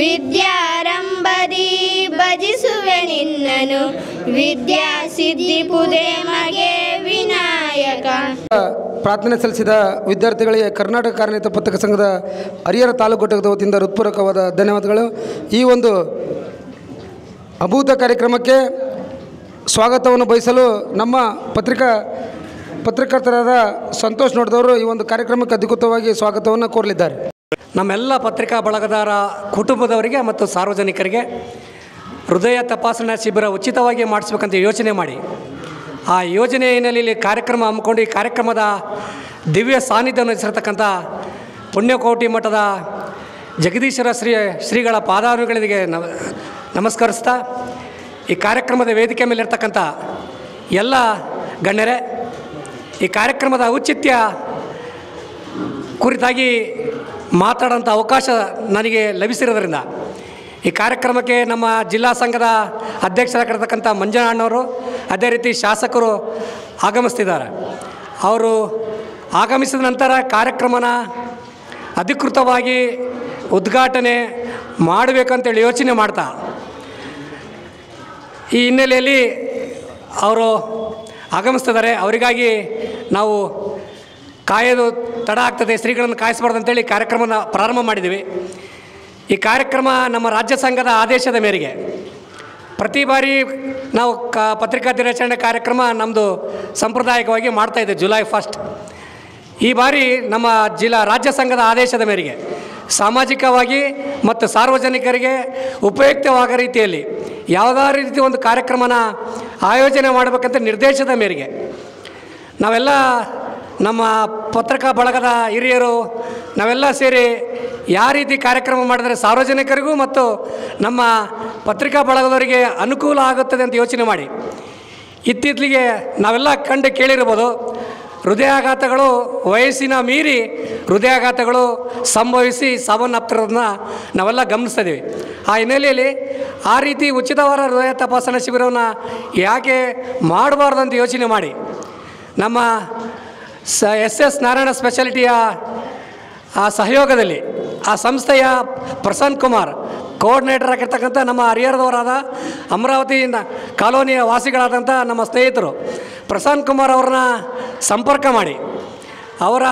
ವಿದ್ಯಾರಂಭದಿ ಭಜಿಸುವೆ ನಿನ್ನನು ವಿದ್ಯಾ ಸಿದ್ಧಿಪುದೆ ಮಗೆ ವಿನಾಯಕ. ಪ್ರಾರ್ಥನೆ ಸಲ್ಲಿಸಿದ ವಿದ್ಯಾರ್ಥಿಗಳಿಗೆ ಕರ್ನಾಟಕ ಕಾರ್ಯನಿರತ ಪತ್ರಕ ಸಂಘದ ಹರಿಹರ ತಾಲೂಕು ಘಟಕದ ವತಿಯಿಂದ ಹೃತ್ಪೂರ್ವಕವಾದ ಧನ್ಯವಾದಗಳು. ಈ ಒಂದು ಅಭೂತ ಕಾರ್ಯಕ್ರಮಕ್ಕೆ ಸ್ವಾಗತವನ್ನು ಬಯಸಲು ನಮ್ಮ ಪತ್ರಕರ್ತರಾದ ಸಂತೋಷ್ ನೋಡಿದವರು ಈ ಒಂದು ಕಾರ್ಯಕ್ರಮಕ್ಕೆ ಅಧಿಕೃತವಾಗಿ ಸ್ವಾಗತವನ್ನು ಕೋರಲಿದ್ದಾರೆ. ನಮ್ಮೆಲ್ಲ ಪತ್ರಿಕಾ ಬಳಗದಾರ ಕುಟುಂಬದವರಿಗೆ ಮತ್ತು ಸಾರ್ವಜನಿಕರಿಗೆ ಹೃದಯ ತಪಾಸಣಾ ಶಿಬಿರ ಉಚಿತವಾಗಿ ಮಾಡಿಸ್ಬೇಕಂತ ಯೋಚನೆ ಮಾಡಿ ಆ ಯೋಜನೆ ಹಿನ್ನೆಲೆಯಲ್ಲಿ ಕಾರ್ಯಕ್ರಮ ಹಮ್ಮಿಕೊಂಡು ಈ ಕಾರ್ಯಕ್ರಮದ ದಿವ್ಯ ಸಾನ್ನಿಧ್ಯವನ್ನು ವಹಿಸಿರ್ತಕ್ಕಂಥ ಪುಣ್ಯಕೋಟಿ ಮಠದ ಜಗದೀಶ್ವರ ಶ್ರೀಗಳ ಪಾದಾನುಗಳಿಗೆ ನಮಸ್ಕರಿಸ್ತಾ ಈ ಕಾರ್ಯಕ್ರಮದ ವೇದಿಕೆ ಮೇಲಿರ್ತಕ್ಕಂಥ ಎಲ್ಲ ಗಣ್ಯರೇ, ಈ ಕಾರ್ಯಕ್ರಮದ ಔಚಿತ್ಯ ಕುರಿತಾಗಿ ಮಾತಾಡೋಂಥ ಅವಕಾಶ ನನಗೆ ಲಭಿಸಿರೋದ್ರಿಂದ ಈ ಕಾರ್ಯಕ್ರಮಕ್ಕೆ ನಮ್ಮ ಜಿಲ್ಲಾ ಸಂಘದ ಅಧ್ಯಕ್ಷರಾಗಿರ್ತಕ್ಕಂಥ ಮಂಜಣ್ಣವರು, ಅದೇ ರೀತಿ ಶಾಸಕರು ಆಗಮಿಸ್ತಿದ್ದಾರೆ. ಅವರು ಆಗಮಿಸಿದ ನಂತರ ಕಾರ್ಯಕ್ರಮನ ಅಧಿಕೃತವಾಗಿ ಉದ್ಘಾಟನೆ ಮಾಡಬೇಕಂತೇಳಿ ಯೋಚನೆ ಮಾಡ್ತಾ ಈ ಹಿನ್ನೆಲೆಯಲ್ಲಿ ಅವರು ಆಗಮಿಸ್ತಿದ್ದಾರೆ. ಅವರಿಗಾಗಿ ನಾವು ಕಾಯೋದು ತಡ ಆಗ್ತದೆ, ಶ್ರೀಗಳನ್ನು ಕಾಯಿಸಬಾರ್ದು ಅಂತೇಳಿ ಕಾರ್ಯಕ್ರಮನ ಪ್ರಾರಂಭ ಮಾಡಿದ್ದೀವಿ. ಈ ಕಾರ್ಯಕ್ರಮ ನಮ್ಮ ರಾಜ್ಯ ಸಂಘದ ಆದೇಶದ ಮೇರೆಗೆ ಪ್ರತಿ ಬಾರಿ ನಾವು ಪತ್ರಿಕಾ ದಿನಾಚರಣೆ ಕಾರ್ಯಕ್ರಮ ನಮ್ಮದು ಸಾಂಪ್ರದಾಯಿಕವಾಗಿ ಮಾಡ್ತಾಯಿದ್ದೇವೆ ಜುಲೈ 1. ಈ ಬಾರಿ ನಮ್ಮ ರಾಜ್ಯ ಸಂಘದ ಆದೇಶದ ಮೇರೆಗೆ ಸಾಮಾಜಿಕವಾಗಿ ಮತ್ತು ಸಾರ್ವಜನಿಕರಿಗೆ ಉಪಯುಕ್ತವಾಗೋ ರೀತಿಯಲ್ಲಿ ಯಾವುದಾದ್ರೂ ರೀತಿ ಒಂದು ಕಾರ್ಯಕ್ರಮನ ಆಯೋಜನೆ ಮಾಡಬೇಕಂತ ನಿರ್ದೇಶದ ಮೇರೆಗೆ ನಾವೆಲ್ಲ ನಮ್ಮ ಪತ್ರಿಕಾ ಬಳಗದ ಹಿರಿಯರು ನಾವೆಲ್ಲ ಸೇರಿ ಯಾವ ರೀತಿ ಕಾರ್ಯಕ್ರಮ ಮಾಡಿದರೆ ಸಾರ್ವಜನಿಕರಿಗೂ ಮತ್ತು ನಮ್ಮ ಪತ್ರಿಕಾ ಬಳಗದವರಿಗೆ ಅನುಕೂಲ ಆಗುತ್ತದೆ ಅಂತ ಯೋಚನೆ ಮಾಡಿ ಇತ್ತೀಚೆಗೆ ನಾವೆಲ್ಲ ಕಂಡು ಕೇಳಿರ್ಬೋದು, ಹೃದಯಾಘಾತಗಳು ವಯಸ್ಸಿನ ಮೀರಿ ಹೃದಯಾಘಾತಗಳು ಸಂಭವಿಸಿ ಸಾವನ್ನಪ್ತಿರೋದನ್ನ ನಾವೆಲ್ಲ ಗಮನಿಸ್ತಿದ್ದೀವಿ. ಆ ಹಿನ್ನೆಲೆಯಲ್ಲಿ ಆ ರೀತಿ ಉಚಿತವಾದ ಹೃದಯ ತಪಾಸಣಾ ಶಿಬಿರವನ್ನು ಯಾಕೆ ಮಾಡಬಾರ್ದು ಅಂತ ಯೋಚನೆ ಮಾಡಿ ನಮ್ಮ SS ನಾರಾಯಣ ಸ್ಪೆಷಾಲಿಟಿಯ ಆ ಸಹಯೋಗದಲ್ಲಿ ಆ ಸಂಸ್ಥೆಯ ಪ್ರಸನ್ನ ಕುಮಾರ್ ಕೋಆರ್ಡಿನೇಟರ್ ಆಗಿರ್ತಕ್ಕಂಥ ನಮ್ಮ ಹರಿಹರದವರಾದ ಅಮರಾವತಿ ಕಾಲೋನಿಯ ವಾಸಿಗಳಾದಂಥ ನಮ್ಮ ಸ್ನೇಹಿತರು ಪ್ರಸನ್ನ ಕುಮಾರ್ ಅವ್ರನ್ನ ಸಂಪರ್ಕ ಮಾಡಿ ಅವರ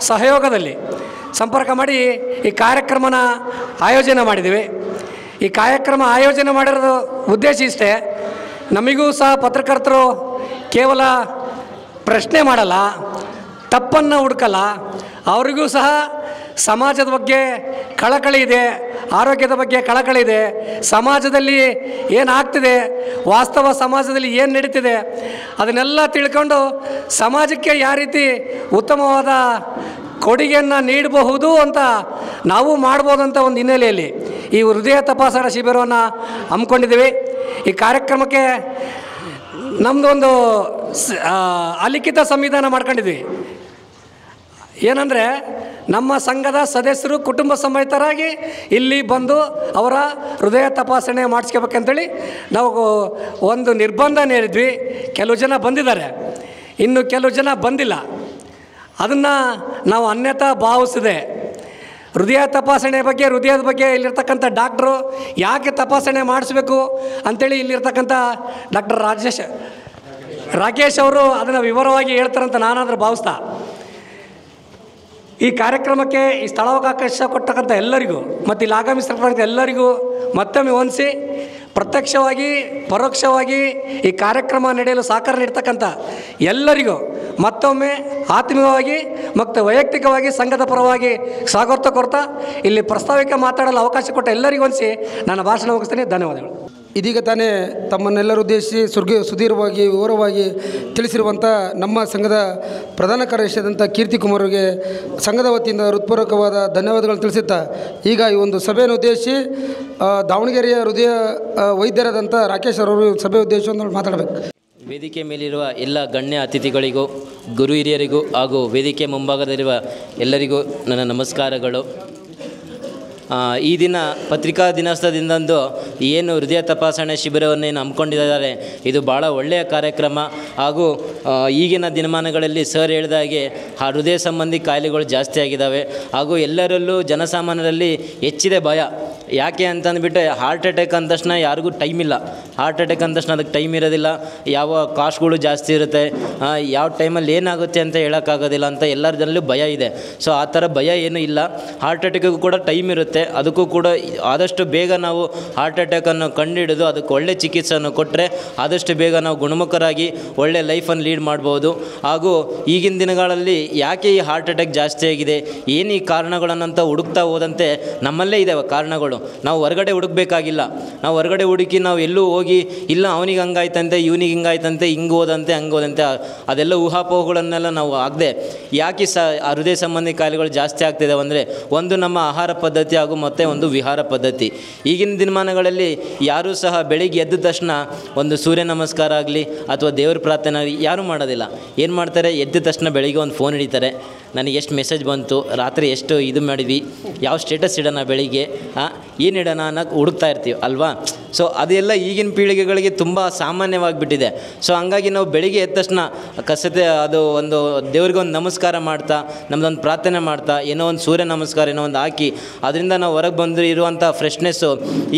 ಸಹಯೋಗದಲ್ಲಿ ಸಂಪರ್ಕ ಮಾಡಿ ಈ ಕಾರ್ಯಕ್ರಮನ ಆಯೋಜನೆ ಮಾಡಿದ್ದೀವಿ. ಈ ಕಾರ್ಯಕ್ರಮ ಆಯೋಜನೆ ಮಾಡಿರೋದು ಉದ್ದೇಶ ಇಷ್ಟೇ, ನಮಗೂ ಸಹ ಪತ್ರಕರ್ತರು ಕೇವಲ ಪ್ರಶ್ನೆ ಮಾಡಲ್ಲ, ತಪ್ಪನ್ನು ಹುಡುಕಲ್ಲ, ಅವರಿಗೂ ಸಹ ಸಮಾಜದ ಬಗ್ಗೆ ಕಳಕಳಿ ಇದೆ, ಆರೋಗ್ಯದ ಬಗ್ಗೆ ಕಳಕಳಿ ಇದೆ, ಸಮಾಜದಲ್ಲಿ ಏನಾಗ್ತಿದೆ, ವಾಸ್ತವ ಸಮಾಜದಲ್ಲಿ ಏನು ನಡೀತಿದೆ ಅದನ್ನೆಲ್ಲ ತಿಳ್ಕೊಂಡು ಸಮಾಜಕ್ಕೆ ಯಾವ ರೀತಿ ಉತ್ತಮವಾದ ಕೊಡುಗೆಯನ್ನು ನೀಡಬಹುದು ಅಂತ ನಾವು ಮಾಡ್ಬೋದಂತ ಒಂದು ಹಿನ್ನೆಲೆಯಲ್ಲಿ ಈ ಹೃದಯ ತಪಾಸಣಾ ಶಿಬಿರವನ್ನು ಹಮ್ಮಿಕೊಂಡಿದ್ದೀವಿ. ಈ ಕಾರ್ಯಕ್ರಮಕ್ಕೆ ನಮ್ಮದೊಂದು ಅಲಿಖಿತ ಸಂವಿಧಾನ ಮಾಡ್ಕೊಂಡಿದ್ವಿ. ಏನಂದರೆ ನಮ್ಮ ಸಂಘದ ಸದಸ್ಯರು ಕುಟುಂಬ ಸಮೇತರಾಗಿ ಇಲ್ಲಿ ಬಂದು ಅವರ ಹೃದಯ ತಪಾಸಣೆ ಮಾಡಿಸ್ಕೋಬೇಕಂತೇಳಿ ನಾವು ಒಂದು ನಿರ್ಬಂಧ ನೀಡಿದ್ವಿ. ಕೆಲವು ಜನ ಬಂದಿದ್ದಾರೆ, ಇನ್ನು ಕೆಲವು ಜನ ಬಂದಿಲ್ಲ. ಅದನ್ನು ನಾವು ಅನ್ಯತಾ ಭಾವಿಸಿದೆ. ಹೃದಯ ತಪಾಸಣೆ ಬಗ್ಗೆ, ಹೃದಯದ ಬಗ್ಗೆ ಇಲ್ಲಿರ್ತಕ್ಕಂಥ ಡಾಕ್ಟ್ರು ಯಾಕೆ ತಪಾಸಣೆ ಮಾಡಿಸ್ಬೇಕು ಅಂಥೇಳಿ ಇಲ್ಲಿರ್ತಕ್ಕಂಥ ಡಾಕ್ಟರ್ ರಾಕೇಶ್ ಅವರು ಅದನ್ನು ವಿವರವಾಗಿ ಹೇಳ್ತಾರಂತ ನಾನಾದರೂ ಭಾವಿಸ್ತಾ ಈ ಕಾರ್ಯಕ್ರಮಕ್ಕೆ ಈ ಸ್ಥಳಾವಕಾಶ ಕೊಟ್ಟಕ್ಕಂಥ ಎಲ್ಲರಿಗೂ ಮತ್ತು ಇಲ್ಲಿ ಆಗಮಿಸಿರ್ತಕ್ಕಂಥ ಎಲ್ಲರಿಗೂ ಮತ್ತೊಮ್ಮೆ ವಂದಿಸಿ ಪ್ರತ್ಯಕ್ಷವಾಗಿ ಪರೋಕ್ಷವಾಗಿ ಈ ಕಾರ್ಯಕ್ರಮ ನಡೆಯಲು ಸಹಕಾರ ನೀಡ್ತಕ್ಕಂಥ ಎಲ್ಲರಿಗೂ ಮತ್ತೊಮ್ಮೆ ಆತ್ಮೀಯವಾಗಿ ಮತ್ತು ವೈಯಕ್ತಿಕವಾಗಿ ಸಂಘದ ಪರವಾಗಿ ಸ್ವಾಗತ ಕೊಡ್ತಾ ಇಲ್ಲಿ ಪ್ರಸ್ತಾವಿಕ ಮಾತಾಡಲು ಅವಕಾಶ ಕೊಟ್ಟ ಎಲ್ಲರಿಗೂ ವಂದಿಸಿ ನನ್ನ ಭಾಷಣ ಮುಗಿಸ್ತೀನಿ. ಧನ್ಯವಾದಗಳು. ಇದೀಗ ತಾನೇ ತಮ್ಮನ್ನೆಲ್ಲರೂ ಉದ್ದೇಶಿಸಿ ಸುದೀರ್ಘವಾಗಿ ವಿವರವಾಗಿ ತಿಳಿಸಿರುವಂಥ ನಮ್ಮ ಸಂಘದ ಪ್ರಧಾನ ಕಾರ್ಯದರ್ಶಿಯಾದಂಥ ಕೀರ್ತಿ ಕುಮಾರ್ಗೆ ಸಂಘದ ವತಿಯಿಂದ ಹೃತ್ಪೂರ್ವಕವಾದ ಧನ್ಯವಾದಗಳು ತಿಳಿಸುತ್ತಾ ಈಗ ಈ ಒಂದು ಸಭೆಯನ್ನು ಉದ್ದೇಶಿಸಿ ದಾವಣಗೆರೆಯ ಹೃದಯ ವೈದ್ಯರಾದಂಥ ರಾಕೇಶ್ ಅವರು ಸಭೆ ಉದ್ದೇಶವನ್ನು ಮಾತಾಡಬೇಕು. ವೇದಿಕೆ ಮೇಲಿರುವ ಎಲ್ಲ ಗಣ್ಯ ಅತಿಥಿಗಳಿಗೂ, ಗುರು ಹಿರಿಯರಿಗೂ ಹಾಗೂ ವೇದಿಕೆ ಮುಂಭಾಗದಲ್ಲಿರುವ ಎಲ್ಲರಿಗೂ ನನ್ನ ನಮಸ್ಕಾರಗಳು. ಈ ದಿನ ಪತ್ರಿಕಾ ದಿನಾಚರಣೆದಂದು ಏನು ಹೃದಯ ತಪಾಸಣೆ ಶಿಬಿರವನ್ನೇನು ಹಮ್ಮಿಕೊಂಡಿದ್ದಾರೆ, ಇದು ಭಾಳ ಒಳ್ಳೆಯ ಕಾರ್ಯಕ್ರಮ. ಹಾಗೂ ಈಗಿನ ದಿನಮಾನಗಳಲ್ಲಿ ಸರ್ ಹೇಳಿದ ಹಾಗೆ ಆ ಹೃದಯ ಸಂಬಂಧಿ ಕಾಯಿಲೆಗಳು ಜಾಸ್ತಿ ಆಗಿದ್ದಾವೆ ಹಾಗೂ ಎಲ್ಲರಲ್ಲೂ ಜನಸಾಮಾನ್ಯರಲ್ಲಿ ಹೆಚ್ಚಿದೆ ಭಯ. ಯಾಕೆ ಅಂತಂದುಬಿಟ್ಟೆ ಹಾರ್ಟ್ ಅಟ್ಯಾಕ್ ಅಂದ ತಕ್ಷಣ ಯಾರಿಗೂ ಟೈಮ್ ಇಲ್ಲ. ಹಾರ್ಟ್ ಅಟ್ಯಾಕ್ ಅಂದ ತಕ್ಷಣ ಅದಕ್ಕೆ ಟೈಮ್ ಇರೋದಿಲ್ಲ, ಯಾವ ಕಾಸ್ಟ್ಗಳು ಜಾಸ್ತಿ ಇರುತ್ತೆ, ಯಾವ ಟೈಮಲ್ಲಿ ಏನಾಗುತ್ತೆ ಅಂತ ಹೇಳೋಕ್ಕಾಗೋದಿಲ್ಲ ಅಂತ ಎಲ್ಲರಲ್ಲೂ ಭಯ ಇದೆ. ಸೊ ಆ ಥರ ಭಯ ಏನೂ ಇಲ್ಲ. ಹಾರ್ಟ್ ಅಟ್ಯಾಕಿಗೂ ಕೂಡ ಟೈಮ್ ಇರುತ್ತೆ. ಅದಕ್ಕೂ ಕೂಡ ಆದಷ್ಟು ಬೇಗ ನಾವು ಹಾರ್ಟ್ ಅಟ್ಯಾಕನ್ನು ಕಂಡುಹಿಡಿದು ಅದಕ್ಕೆ ಒಳ್ಳೆ ಚಿಕಿತ್ಸೆಯನ್ನು ಕೊಟ್ಟರೆ ಆದಷ್ಟು ಬೇಗ ನಾವು ಗುಣಮುಖರಾಗಿ ಒಳ್ಳೆ ಲೈಫನ್ನು ಲೀಡ್ ಮಾಡ್ಬೋದು. ಹಾಗೂ ಈಗಿನ ದಿನಗಳಲ್ಲಿ ಯಾಕೆ ಈ ಹಾರ್ಟ್ ಅಟ್ಯಾಕ್ ಜಾಸ್ತಿ ಆಗಿದೆ, ಏನು ಈ ಕಾರಣಗಳನ್ನಂತ ಹುಡುಕ್ತಾ ಹೋದಂತೆ ನಮ್ಮಲ್ಲೇ ಇದ್ದಾವೆ ಕಾರಣಗಳು. ನಾವು ಹೊರಗಡೆ ಹುಡುಕಬೇಕಾಗಿಲ್ಲ. ನಾವು ಹೊರಗಡೆ ಹುಡುಕಿ ನಾವು ಎಲ್ಲೂ ಹೋಗಿ ಇಲ್ಲ ಅವನಿಗೆ ಹಂಗಾಯ್ತಂತೆ, ಇವನಿಗೆ ಹಿಂಗಾಯ್ತಂತೆ, ಹಿಂಗೆ ಹೋದಂತೆ ಹಂಗೆ ಹೋದಂತೆ ಅದೆಲ್ಲ ಊಹಾಪೋಹಗಳನ್ನೆಲ್ಲ ನಾವು ಆಗದೆ ಯಾಕೆ ಹೃದಯ ಸಂಬಂಧಿ ಕಾಯಿಲೆಗಳು ಜಾಸ್ತಿ ಆಗ್ತಿದ್ದಾವೆ ಅಂದರೆ ಒಂದು ನಮ್ಮ ಆಹಾರ ಪದ್ಧತಿ ಹಾಗೂ ಮತ್ತು ಒಂದು ವಿಹಾರ ಪದ್ಧತಿ. ಈಗಿನ ದಿನಮಾನಗಳಲ್ಲಿ ಯಾರೂ ಸಹ ಬೆಳಿಗ್ಗೆ ಎದ್ದ ತಕ್ಷಣ ಒಂದು ಸೂರ್ಯ ನಮಸ್ಕಾರ ಆಗಲಿ ಅಥವಾ ದೇವ್ರ ಪ್ರಾರ್ಥನೆ ಆಗಲಿ ಯಾರೂ ಮಾಡೋದಿಲ್ಲ. ಏನು ಮಾಡ್ತಾರೆ, ಎದ್ದ ತಕ್ಷಣ ಬೆಳಿಗ್ಗೆ ಒಂದು ಫೋನ್ ಹಿಡಿತಾರೆ, ನನಗೆ ಎಷ್ಟು ಮೆಸೇಜ್ ಬಂತು, ರಾತ್ರಿ ಎಷ್ಟು ಇದು ಮಾಡಿದ್ವಿ, ಯಾವ ಸ್ಟೇಟಸ್ ಇಡೋಣ, ಬೆಳಿಗ್ಗೆ ಏನು ಇಡೋಣ ಅನ್ನೋಕೆ ಹುಡುಕ್ತಾ ಇರ್ತೀವಿ ಅಲ್ವಾ. ಸೊ ಅದೆಲ್ಲ ಈಗಿನ ಪೀಳಿಗೆಗಳಿಗೆ ತುಂಬ ಸಾಮಾನ್ಯವಾಗಿಬಿಟ್ಟಿದೆ. ಸೊ ಹಂಗಾಗಿ ನಾವು ಬೆಳಿಗ್ಗೆ ಎದ್ದ ತಕ್ಷಣ ಅದು ಒಂದು ದೇವ್ರಿಗೆ ಒಂದು ನಮಸ್ಕಾರ ಮಾಡ್ತಾ ನಮ್ಮದೊಂದು ಪ್ರಾರ್ಥನೆ ಮಾಡ್ತಾ ಏನೋ ಒಂದು ಸೂರ್ಯ ನಮಸ್ಕಾರ ಏನೋ ಒಂದು ಹಾಕಿ ಅದರಿಂದ ನಾವು ಹೊರಗೆ ಬಂದು ಇರುವಂಥ ಫ್ರೆಶ್ನೆಸ್ಸು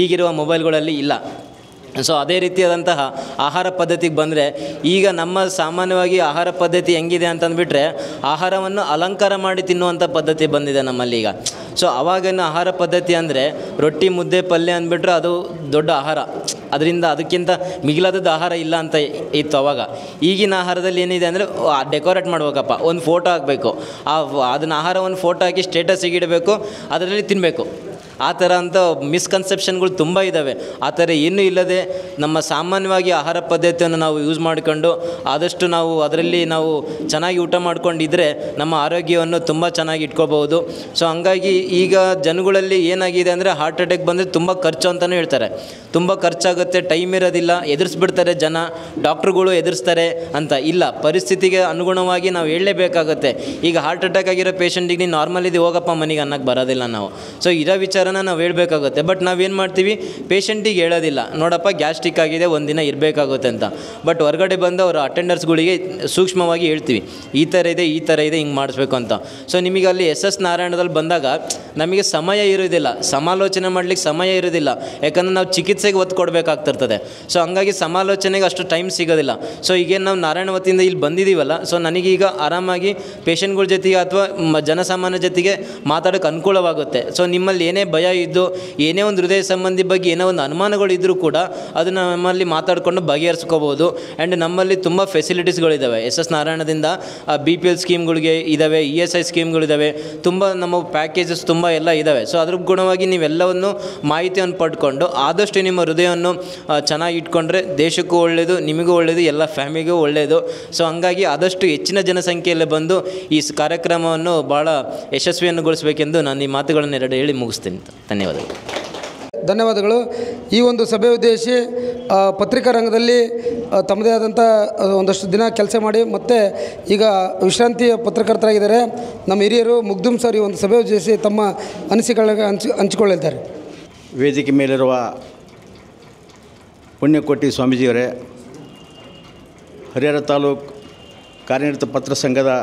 ಈಗಿರುವ ಮೊಬೈಲ್ಗಳಲ್ಲಿ ಇಲ್ಲ. ಸೊ ಅದೇ ರೀತಿಯಾದಂತಹ ಆಹಾರ ಪದ್ಧತಿಗೆ ಬಂದರೆ ಈಗ ನಮ್ಮ ಸಾಮಾನ್ಯವಾಗಿ ಆಹಾರ ಪದ್ಧತಿ ಹೆಂಗಿದೆ ಅಂತಂದುಬಿಟ್ರೆ ಆಹಾರವನ್ನು ಅಲಂಕಾರ ಮಾಡಿ ತಿನ್ನುವಂಥ ಪದ್ಧತಿ ಬಂದಿದೆ ನಮ್ಮಲ್ಲಿ ಈಗ. ಸೊ ಅವಾಗಿನ ಆಹಾರ ಪದ್ಧತಿ ಅಂದರೆ ರೊಟ್ಟಿ ಮುದ್ದೆ ಪಲ್ಯ ಅಂದ್ಬಿಟ್ರೆ ಅದು ದೊಡ್ಡ ಆಹಾರ, ಅದರಿಂದ ಅದಕ್ಕಿಂತ ಮಿಗಿಲಾದದ್ದು ಆಹಾರ ಇಲ್ಲ ಅಂತ ಇತ್ತು ಅವಾಗ. ಈಗಿನ ಆಹಾರದಲ್ಲಿ ಏನಿದೆ ಅಂದರೆ ಡೆಕೋರೇಟ್ ಮಾಡ್ಬೇಕಪ್ಪ, ಒಂದು ಫೋಟೋ ಹಾಕಬೇಕು, ಅದನ್ನ ಆಹಾರವನ್ನು ಫೋಟೋ ಹಾಕಿ ಸ್ಟೇಟಸ್ಸಿಗೆ ಇಡಬೇಕು, ಅದರಲ್ಲಿ ತಿನ್ನಬೇಕು. ಆ ಥರ ಅಂತ ಮಿಸ್ಕನ್ಸೆಪ್ಷನ್ಗಳು ತುಂಬ ಇದ್ದಾವೆ. ಆ ಥರ ಏನೂ ಇಲ್ಲದೆ ನಮ್ಮ ಸಾಮಾನ್ಯವಾಗಿ ಆಹಾರ ಪದ್ಧತಿಯನ್ನು ನಾವು ಯೂಸ್ ಮಾಡಿಕೊಂಡು ಆದಷ್ಟು ನಾವು ಅದರಲ್ಲಿ ನಾವು ಚೆನ್ನಾಗಿ ಊಟ ಮಾಡ್ಕೊಂಡಿದ್ದರೆ ನಮ್ಮ ಆರೋಗ್ಯವನ್ನು ತುಂಬ ಚೆನ್ನಾಗಿ ಇಟ್ಕೋಬಹುದು. ಸೊ ಹಂಗಾಗಿ ಈಗ ಜನಗಳಲ್ಲಿ ಏನಾಗಿದೆ ಅಂದರೆ ಹಾರ್ಟ್ ಅಟ್ಯಾಕ್ ಬಂದರೆ ತುಂಬ ಖರ್ಚು ಅಂತಲೂ ಹೇಳ್ತಾರೆ. ತುಂಬ ಖರ್ಚಾಗುತ್ತೆ, ಟೈಮ್ ಇರೋದಿಲ್ಲ, ಎದುರಿಸ್ಬಿಡ್ತಾರೆ ಜನ, ಡಾಕ್ಟ್ರುಗಳು ಎದುರಿಸ್ತಾರೆ ಅಂತ. ಇಲ್ಲ, ಪರಿಸ್ಥಿತಿಗೆ ಅನುಗುಣವಾಗಿ ನಾವು ಹೇಳಲೇಬೇಕಾಗತ್ತೆ. ಈಗ ಹಾರ್ಟ್ ಅಟ್ಯಾಕ್ ಆಗಿರೋ ಪೇಷಂಟಿಗೆ ನೀನು ನಾರ್ಮಲ್ ಇದೆ ಹೋಗಪ್ಪ ಮನೆಗೆ ಅನ್ನೋಕ್ಕೆ ಬರೋದಿಲ್ಲ ನಾವು. ಸೊ ಇರೋ ವಿಚಾರನ ನಾವು ಹೇಳಬೇಕಾಗುತ್ತೆ. ಬಟ್ ನಾವೇನು ಮಾಡ್ತೀವಿ, ಪೇಷಂಟಿಗೆ ಹೇಳೋದಿಲ್ಲ, ನೋಡಪ್ಪ ಗ್ಯಾಸ್ಟ್ರಿಕ್ ಆಗಿದೆ ಒಂದಿನ ಇರಬೇಕಾಗುತ್ತೆ ಅಂತ. ಬಟ್ ಹೊರಗಡೆ ಬಂದು ಅವರ ಅಟೆಂಡರ್ಸ್ಗಳಿಗೆ ಸೂಕ್ಷ್ಮವಾಗಿ ಹೇಳ್ತೀವಿ, ಈ ಥರ ಇದೆ ಹಿಂಗೆ ಮಾಡಿಸ್ಬೇಕು ಅಂತ. ಸೊ ನಿಮಗೆ ಅಲ್ಲಿ SS ನಾರಾಯಣದಲ್ಲಿ ಬಂದಾಗ ನಮಗೆ ಸಮಯ ಇರೋದಿಲ್ಲ, ಸಮಾಲೋಚನೆ ಮಾಡಲಿಕ್ಕೆ ಸಮಯ ಇರೋದಿಲ್ಲ, ಯಾಕಂದರೆ ನಾವು ಚಿಕಿತ್ಸೆಗೆ ಒತ್ತು ಕೊಡಬೇಕಾಗ್ತಿರ್ತದೆ. ಸೊ ಹಂಗಾಗಿ ಸಮಾಲೋಚನೆಗೆ ಅಷ್ಟು ಟೈಮ್ ಸಿಗೋದಿಲ್ಲ. ಸೊ ಈಗೇನು ನಾವು ನಾರಾಯಣ ವತಿಯಿಂದ ಇಲ್ಲಿ ಬಂದಿದ್ದೀವಲ್ಲ, ಸೊ ನನಗೀಗ ಆರಾಮಾಗಿ ಪೇಷಂಟ್ಗಳ ಜೊತೆಗೆ ಅಥವಾ ಜನಸಾಮಾನ್ಯ ಜೊತೆಗೆ ಮಾತಾಡೋಕ್ಕೆ ಅನುಕೂಲವಾಗುತ್ತೆ. ಸೊ ನಿಮ್ಮಲ್ಲಿ ಏನೇ ಭಯ ಇದ್ದು ಏನೇ ಒಂದು ಹೃದಯ ಸಂಬಂಧಿ ಬಗ್ಗೆ ಏನೋ ಒಂದು ಅನುಮಾನಗಳು ಇದ್ದರೂ ಕೂಡ ಅದನ್ನು ನಮ್ಮಲ್ಲಿ ಮಾತಾಡಿಕೊಂಡು ಬಗೆಹರಿಸ್ಕೋಬೋದು. ಆ್ಯಂಡ್ ನಮ್ಮಲ್ಲಿ ತುಂಬ ಫೆಸಿಲಿಟೀಸ್ಗಳಿದ್ದಾವೆ. SS ನಾರಾಯಣದಿಂದ BPL ಸ್ಕೀಮ್ಗಳಿಗೆ ಇದ್ದಾವೆ, ESI ಸ್ಕೀಮ್ಗಳಿದ್ದಾವೆ, ತುಂಬ ನಮ್ಮ ಪ್ಯಾಕೇಜಸ್ ತುಂಬ ಎಲ್ಲ ಇದ್ದಾವೆ. ಸೊ ಅದ್ರ ಗುಣವಾಗಿ ನೀವೆಲ್ಲವನ್ನು ಮಾಹಿತಿಯನ್ನು ಪಡ್ಕೊಂಡು ಆದಷ್ಟು ನಿಮ್ಮ ಹೃದಯವನ್ನು ಚೆನ್ನಾಗಿ ಇಟ್ಕೊಂಡ್ರೆ ದೇಶಕ್ಕೂ ಒಳ್ಳೆಯದು, ನಿಮಗೂ ಒಳ್ಳೆಯದು, ಎಲ್ಲ ಫ್ಯಾಮಿಲಿಗೂ ಒಳ್ಳೆಯದು. ಸೊ ಹಂಗಾಗಿ ಆದಷ್ಟು ಹೆಚ್ಚಿನ ಜನಸಂಖ್ಯೆಯಲ್ಲಿ ಬಂದು ಈ ಕಾರ್ಯಕ್ರಮವನ್ನು ಭಾಳ ಯಶಸ್ವಿಯನ್ನುಗೊಳಿಸಬೇಕೆಂದು ನಾನು ಈ ಮಾತುಗಳನ್ನು ಎರಡು ಹೇಳಿ ಮುಗಿಸ್ತೀನಿ. ಧನ್ಯವಾದಗಳು. ಈ ಒಂದು ಸಭೆ ಉದ್ದೇಶಿ ಪತ್ರಿಕಾ ರಂಗದಲ್ಲಿ ತಮ್ಮದೇ ಆದಂಥ ಒಂದಷ್ಟು ದಿನ ಕೆಲಸ ಮಾಡಿ ಮತ್ತು ಈಗ ವಿಶ್ರಾಂತಿಯ ಪತ್ರಕರ್ತರಾಗಿದ್ದಾರೆ ನಮ್ಮ ಹಿರಿಯರು ಮುಗ್ದುಮ್ ಸರ್ ಈ ಒಂದು ಸಭೆ ಉದ್ದೇಶಿಸಿ ತಮ್ಮ ಅನಿಸಿಕೆಗಳಿಗೆ ಹಂಚಿಕೊಳ್ಳಿದ್ದಾರೆ. ವೇದಿಕೆ ಮೇಲಿರುವ ಪುಣ್ಯಕೋಟಿ ಸ್ವಾಮೀಜಿಯವರೇ, ಹರಿಹರ ತಾಲೂಕು ಕಾರ್ಯನಿರತ ಪತ್ರ ಸಂಘದ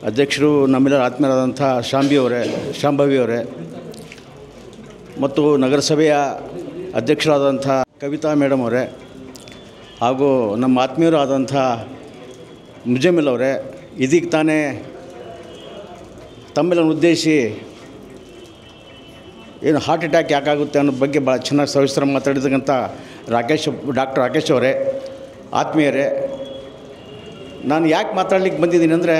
ಅಧ್ಯಕ್ಷರು, ನಮ್ಮೆಲ್ಲರ ಆತ್ಮೀಯರಾದಂಥ ಶಾಂಭವಿಯವರೇ ಮತ್ತು ನಗರಸಭೆಯ ಅಧ್ಯಕ್ಷರಾದಂಥ ಕವಿತಾ ಮೇಡಮ್ ಅವರೇ ಹಾಗೂ ನಮ್ಮ ಆತ್ಮೀಯರು ಆದಂಥ ಮುಜಮಿಲ್ ಅವರೇ, ಇದೀಗ ತಾನೇ ತಮ್ಮೆಲ್ಲನ್ನು ಉದ್ದೇಶಿಸಿ ಏನು ಹಾರ್ಟ್ ಅಟ್ಯಾಕ್ ಯಾಕಾಗುತ್ತೆ ಅನ್ನೋ ಬಗ್ಗೆ ಭಾಳ ಚೆನ್ನಾಗಿ ಸವಿಸ್ತರ ಮಾತಾಡಿದಂಥ ಡಾಕ್ಟರ್ ರಾಕೇಶ್ ಅವರೇ, ಆತ್ಮೀಯರೇ, ನಾನು ಯಾಕೆ ಮಾತಾಡ್ಲಿಕ್ಕೆ ಬಂದಿದ್ದೀನಿ ಅಂದರೆ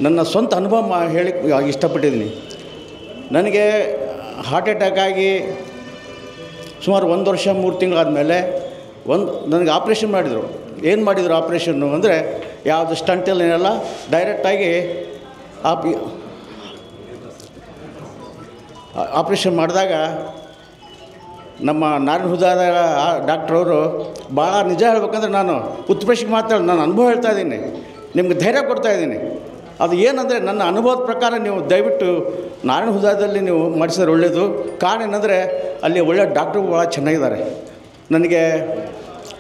ನನ್ನ ಸ್ವಂತ ಅನುಭವ ಹೇಳಿಕ್ಕೆ ಇಷ್ಟಪಟ್ಟಿದ್ದೀನಿ. ನನಗೆ ಹಾರ್ಟ್ ಅಟ್ಯಾಕ್ ಆಗಿ ಸುಮಾರು 1 ವರ್ಷ 3 ತಿಂಗಳಾದಮೇಲೆ ನನಗೆ ಆಪ್ರೇಷನ್ ಮಾಡಿದರು. ಏನು ಮಾಡಿದರು ಆಪ್ರೇಷನ್ನು ಅಂದರೆ ಯಾವುದು ಸ್ಟಂಟೆಲ್ಲ ಏನೆಲ್ಲ ಡೈರೆಕ್ಟಾಗಿ ಆಪ್ರೇಷನ್ ಮಾಡಿದಾಗ ನಮ್ಮ ನಾರಾಯಣ ಹುದಾದ ಡಾಕ್ಟ್ರವರು ಭಾಳ ನಿಜ ಹೇಳ್ಬೇಕಂದ್ರೆ ನಾನು ಉತ್ಪ್ರೇಷಿಗೆ ಮಾತಾಡಿ ನಾನು ಅನುಭವ ಹೇಳ್ತಾಯಿದ್ದೀನಿ, ನಿಮ್ಗೆ ಧೈರ್ಯ ಕೊಡ್ತಾಯಿದ್ದೀನಿ. ಅದು ಏನಂದರೆ ನನ್ನ ಅನುಭವದ ಪ್ರಕಾರ ನೀವು ದಯವಿಟ್ಟು ನಾರಾಯಣ ಹುದಾದಲ್ಲಿ ನೀವು ಮಾಡಿಸಿದ್ರೆ ಒಳ್ಳೆಯದು. ಕಾರಣ ಏನಂದರೆ ಅಲ್ಲಿ ಒಳ್ಳೆಯ ಡಾಕ್ಟ್ರು ಭಾಳ ಚೆನ್ನಾಗಿದ್ದಾರೆ. ನನಗೆ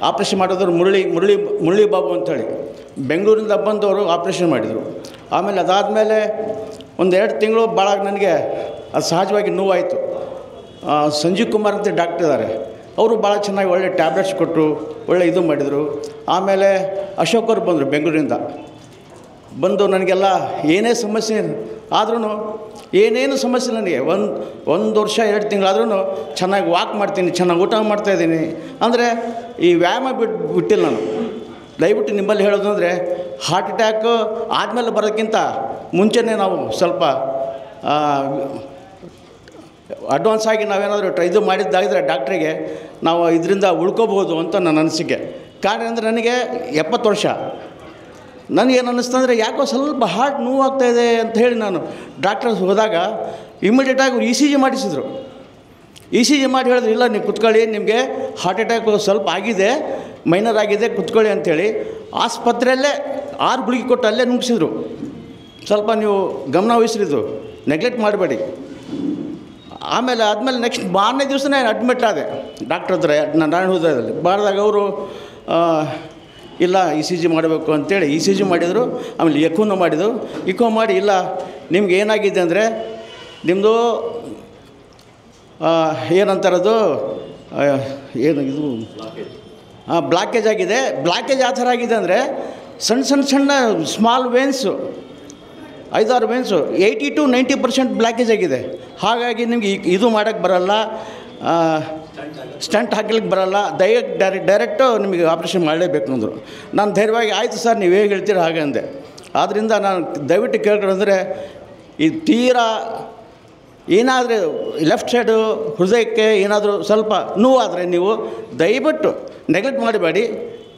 ಆಪ್ರೇಷನ್ ಮಾಡೋದ್ರು ಮುರಳಿ ಬಾಬು ಅಂಥೇಳಿ ಬೆಂಗಳೂರಿಂದ ಬಂದವರು ಆಪ್ರೇಷನ್ ಮಾಡಿದರು. ಆಮೇಲೆ ಅದಾದಮೇಲೆ 1-2 ತಿಂಗಳು ಭಾಳ ನನಗೆ ಅದು ಸಹಜವಾಗಿ ನೋವಾಯಿತು. ಸಂಜೀವ್ ಕುಮಾರ್ ಅಂತ ಡಾಕ್ಟರ್ ಇದ್ದಾರೆ, ಅವರು ಭಾಳ ಚೆನ್ನಾಗಿ ಒಳ್ಳೆ ಟ್ಯಾಬ್ಲೆಟ್ಸ್ ಕೊಟ್ಟರು, ಒಳ್ಳೆ ಇದು ಮಾಡಿದರು. ಆಮೇಲೆ ಅಶೋಕ್ ಅವರು ಬಂದರು ಬೆಂಗಳೂರಿಂದ, ಬಂದು ನನಗೆಲ್ಲ ಏನೇ ಸಮಸ್ಯೆ ಆದ್ರೂ ಏನೇನು ಸಮಸ್ಯೆ ನನಗೆ ಒಂದು ವರ್ಷ 2 ತಿಂಗಳಾದ್ರೂ ಚೆನ್ನಾಗಿ ವಾಕ್ ಮಾಡ್ತೀನಿ, ಚೆನ್ನಾಗಿ ಊಟ ಮಾಡ್ತಾಯಿದ್ದೀನಿ. ಅಂದರೆ ಈ ವ್ಯಾಯಾಮ ಬಿಟ್ಟಿಲ್ಲ ನಾನು. ದಯವಿಟ್ಟು ನಿಮ್ಮಲ್ಲಿ ಹೇಳೋದು ಅಂದರೆ ಹಾರ್ಟ್ ಅಟ್ಯಾಕ್ ಆದಮೇಲೆ ಬರೋದಕ್ಕಿಂತ ಮುಂಚೆನೇ ನಾವು ಸ್ವಲ್ಪ ಅಡ್ವಾನ್ಸ್ ಆಗಿ ನಾವೇನಾದರೂ ಇದು ಮಾಡಿದ್ದಾಗಿದ್ರೆ ಡಾಕ್ಟ್ರಿಗೆ ನಾವು ಇದರಿಂದ ಉಳ್ಕೋಬಹುದು ಅಂತ ನನ್ನ ಅನಿಸಿಕೆ. ಕಾರಣ ಅಂದರೆ ನನಗೆ 70 ವರ್ಷ. ನನಗೇನು ಅನ್ನಿಸ್ತಂದರೆ ಯಾಕೋ ಸ್ವಲ್ಪ ಹಾರ್ಟ್ ನೋವಾಗ್ತಾಯಿದೆ ಅಂತ ಹೇಳಿ ನಾನು ಡಾಕ್ಟರ್ಸ್ ಹೋದಾಗ ಇಮಿಡಿಯೇಟಾಗಿ ಇ ಸಿ ಜಿ ಮಾಡಿಸಿದ್ರು. ಇ ಸಿ ಜಿ ಮಾಡಿ ಹೇಳಿದ್ರು, ಇಲ್ಲ ನೀವು ಕುತ್ಕೊಳ್ಳಿ, ನಿಮಗೆ ಹಾರ್ಟ್ ಅಟ್ಯಾಕು ಸ್ವಲ್ಪ ಆಗಿದೆ, ಮೈನರ್ ಆಗಿದೆ, ಕುತ್ಕೊಳ್ಳಿ ಅಂಥೇಳಿ ಆಸ್ಪತ್ರೆಯಲ್ಲೇ 6 ಗುಳಿಗೆ ಕೊಟ್ಟು ಅಲ್ಲೇ ನುಗ್ಗಿಸಿದ್ರು. ಸ್ವಲ್ಪ ನೀವು ಗಮನ ವಹಿಸಿದ್ರು, ನೆಗ್ಲೆಕ್ಟ್ ಮಾಡಬೇಡಿ. ಆದಮೇಲೆ ನೆಕ್ಸ್ಟ್ ಮಾರನೇ ದಿವಸನೇ ಅಡ್ಮಿಟ್ ಆದೆ ಡಾಕ್ಟ್ರ್ ಹತ್ರ ನಾರಾಯಣ ಹೃದಯದಲ್ಲಿ. ಮಾಡಿದಾಗ ಅವರು ಇಲ್ಲ ಇ ಸಿ ಜಿ ಮಾಡಬೇಕು ಅಂತೇಳಿ ಇ ಸಿ ಜಿ ಮಾಡಿದರು. ಆಮೇಲೆ ಎಕೋನು ಮಾಡಿದರು. ಇಕೋ ಮಾಡಿ ಇಲ್ಲ ನಿಮ್ಗೆ ಏನಾಗಿದೆ ಅಂದರೆ ನಿಮ್ಮದು ಏನಂತಾರದು ಏನು ಇದು ಬ್ಲಾಕೇಜ್ ಆಗಿದೆ. ಬ್ಲಾಕೇಜ್ ಯಾವ ಥರ ಆಗಿದೆ ಅಂದರೆ ಸಣ್ಣ small veins, 5-6 veins 80 to 90% blockage ಆಗಿದೆ. ಹಾಗಾಗಿ ನಿಮಗೆ ಇದು ಮಾಡೋಕ್ಕೆ ಬರೋಲ್ಲ, ಸ್ಟಂಟ್ ಹಾಕ್ಲಿಕ್ಕೆ ಬರೋಲ್ಲ, ಡೈರೆಕ್ಟು ನಿಮಗೆ ಆಪ್ರೇಷನ್ ಮಾಡಲೇಬೇಕು ಅಂದರು. ನಾನು ಧೈರ್ಯವಾಗಿ ಆಯಿತು ಸರ್, ನೀವು ಹೇಗೆ ಹೇಳ್ತೀರ ಹಾಗೆ ಅಂದೆ. ಆದ್ದರಿಂದ ನಾನು ದಯವಿಟ್ಟು ಕೇಳ್ಕೊಂಡ್ರೆ ಈ ತೀರಾ ಏನಾದರೂ ಲೆಫ್ಟ್ ಸೈಡು ಹೃದಯಕ್ಕೆ ಏನಾದರೂ ಸ್ವಲ್ಪ ನೋವಾದರೆ ನೀವು ದಯವಿಟ್ಟು ನೆಗ್ಲೆಕ್ಟ್ ಮಾಡಬೇಡಿ.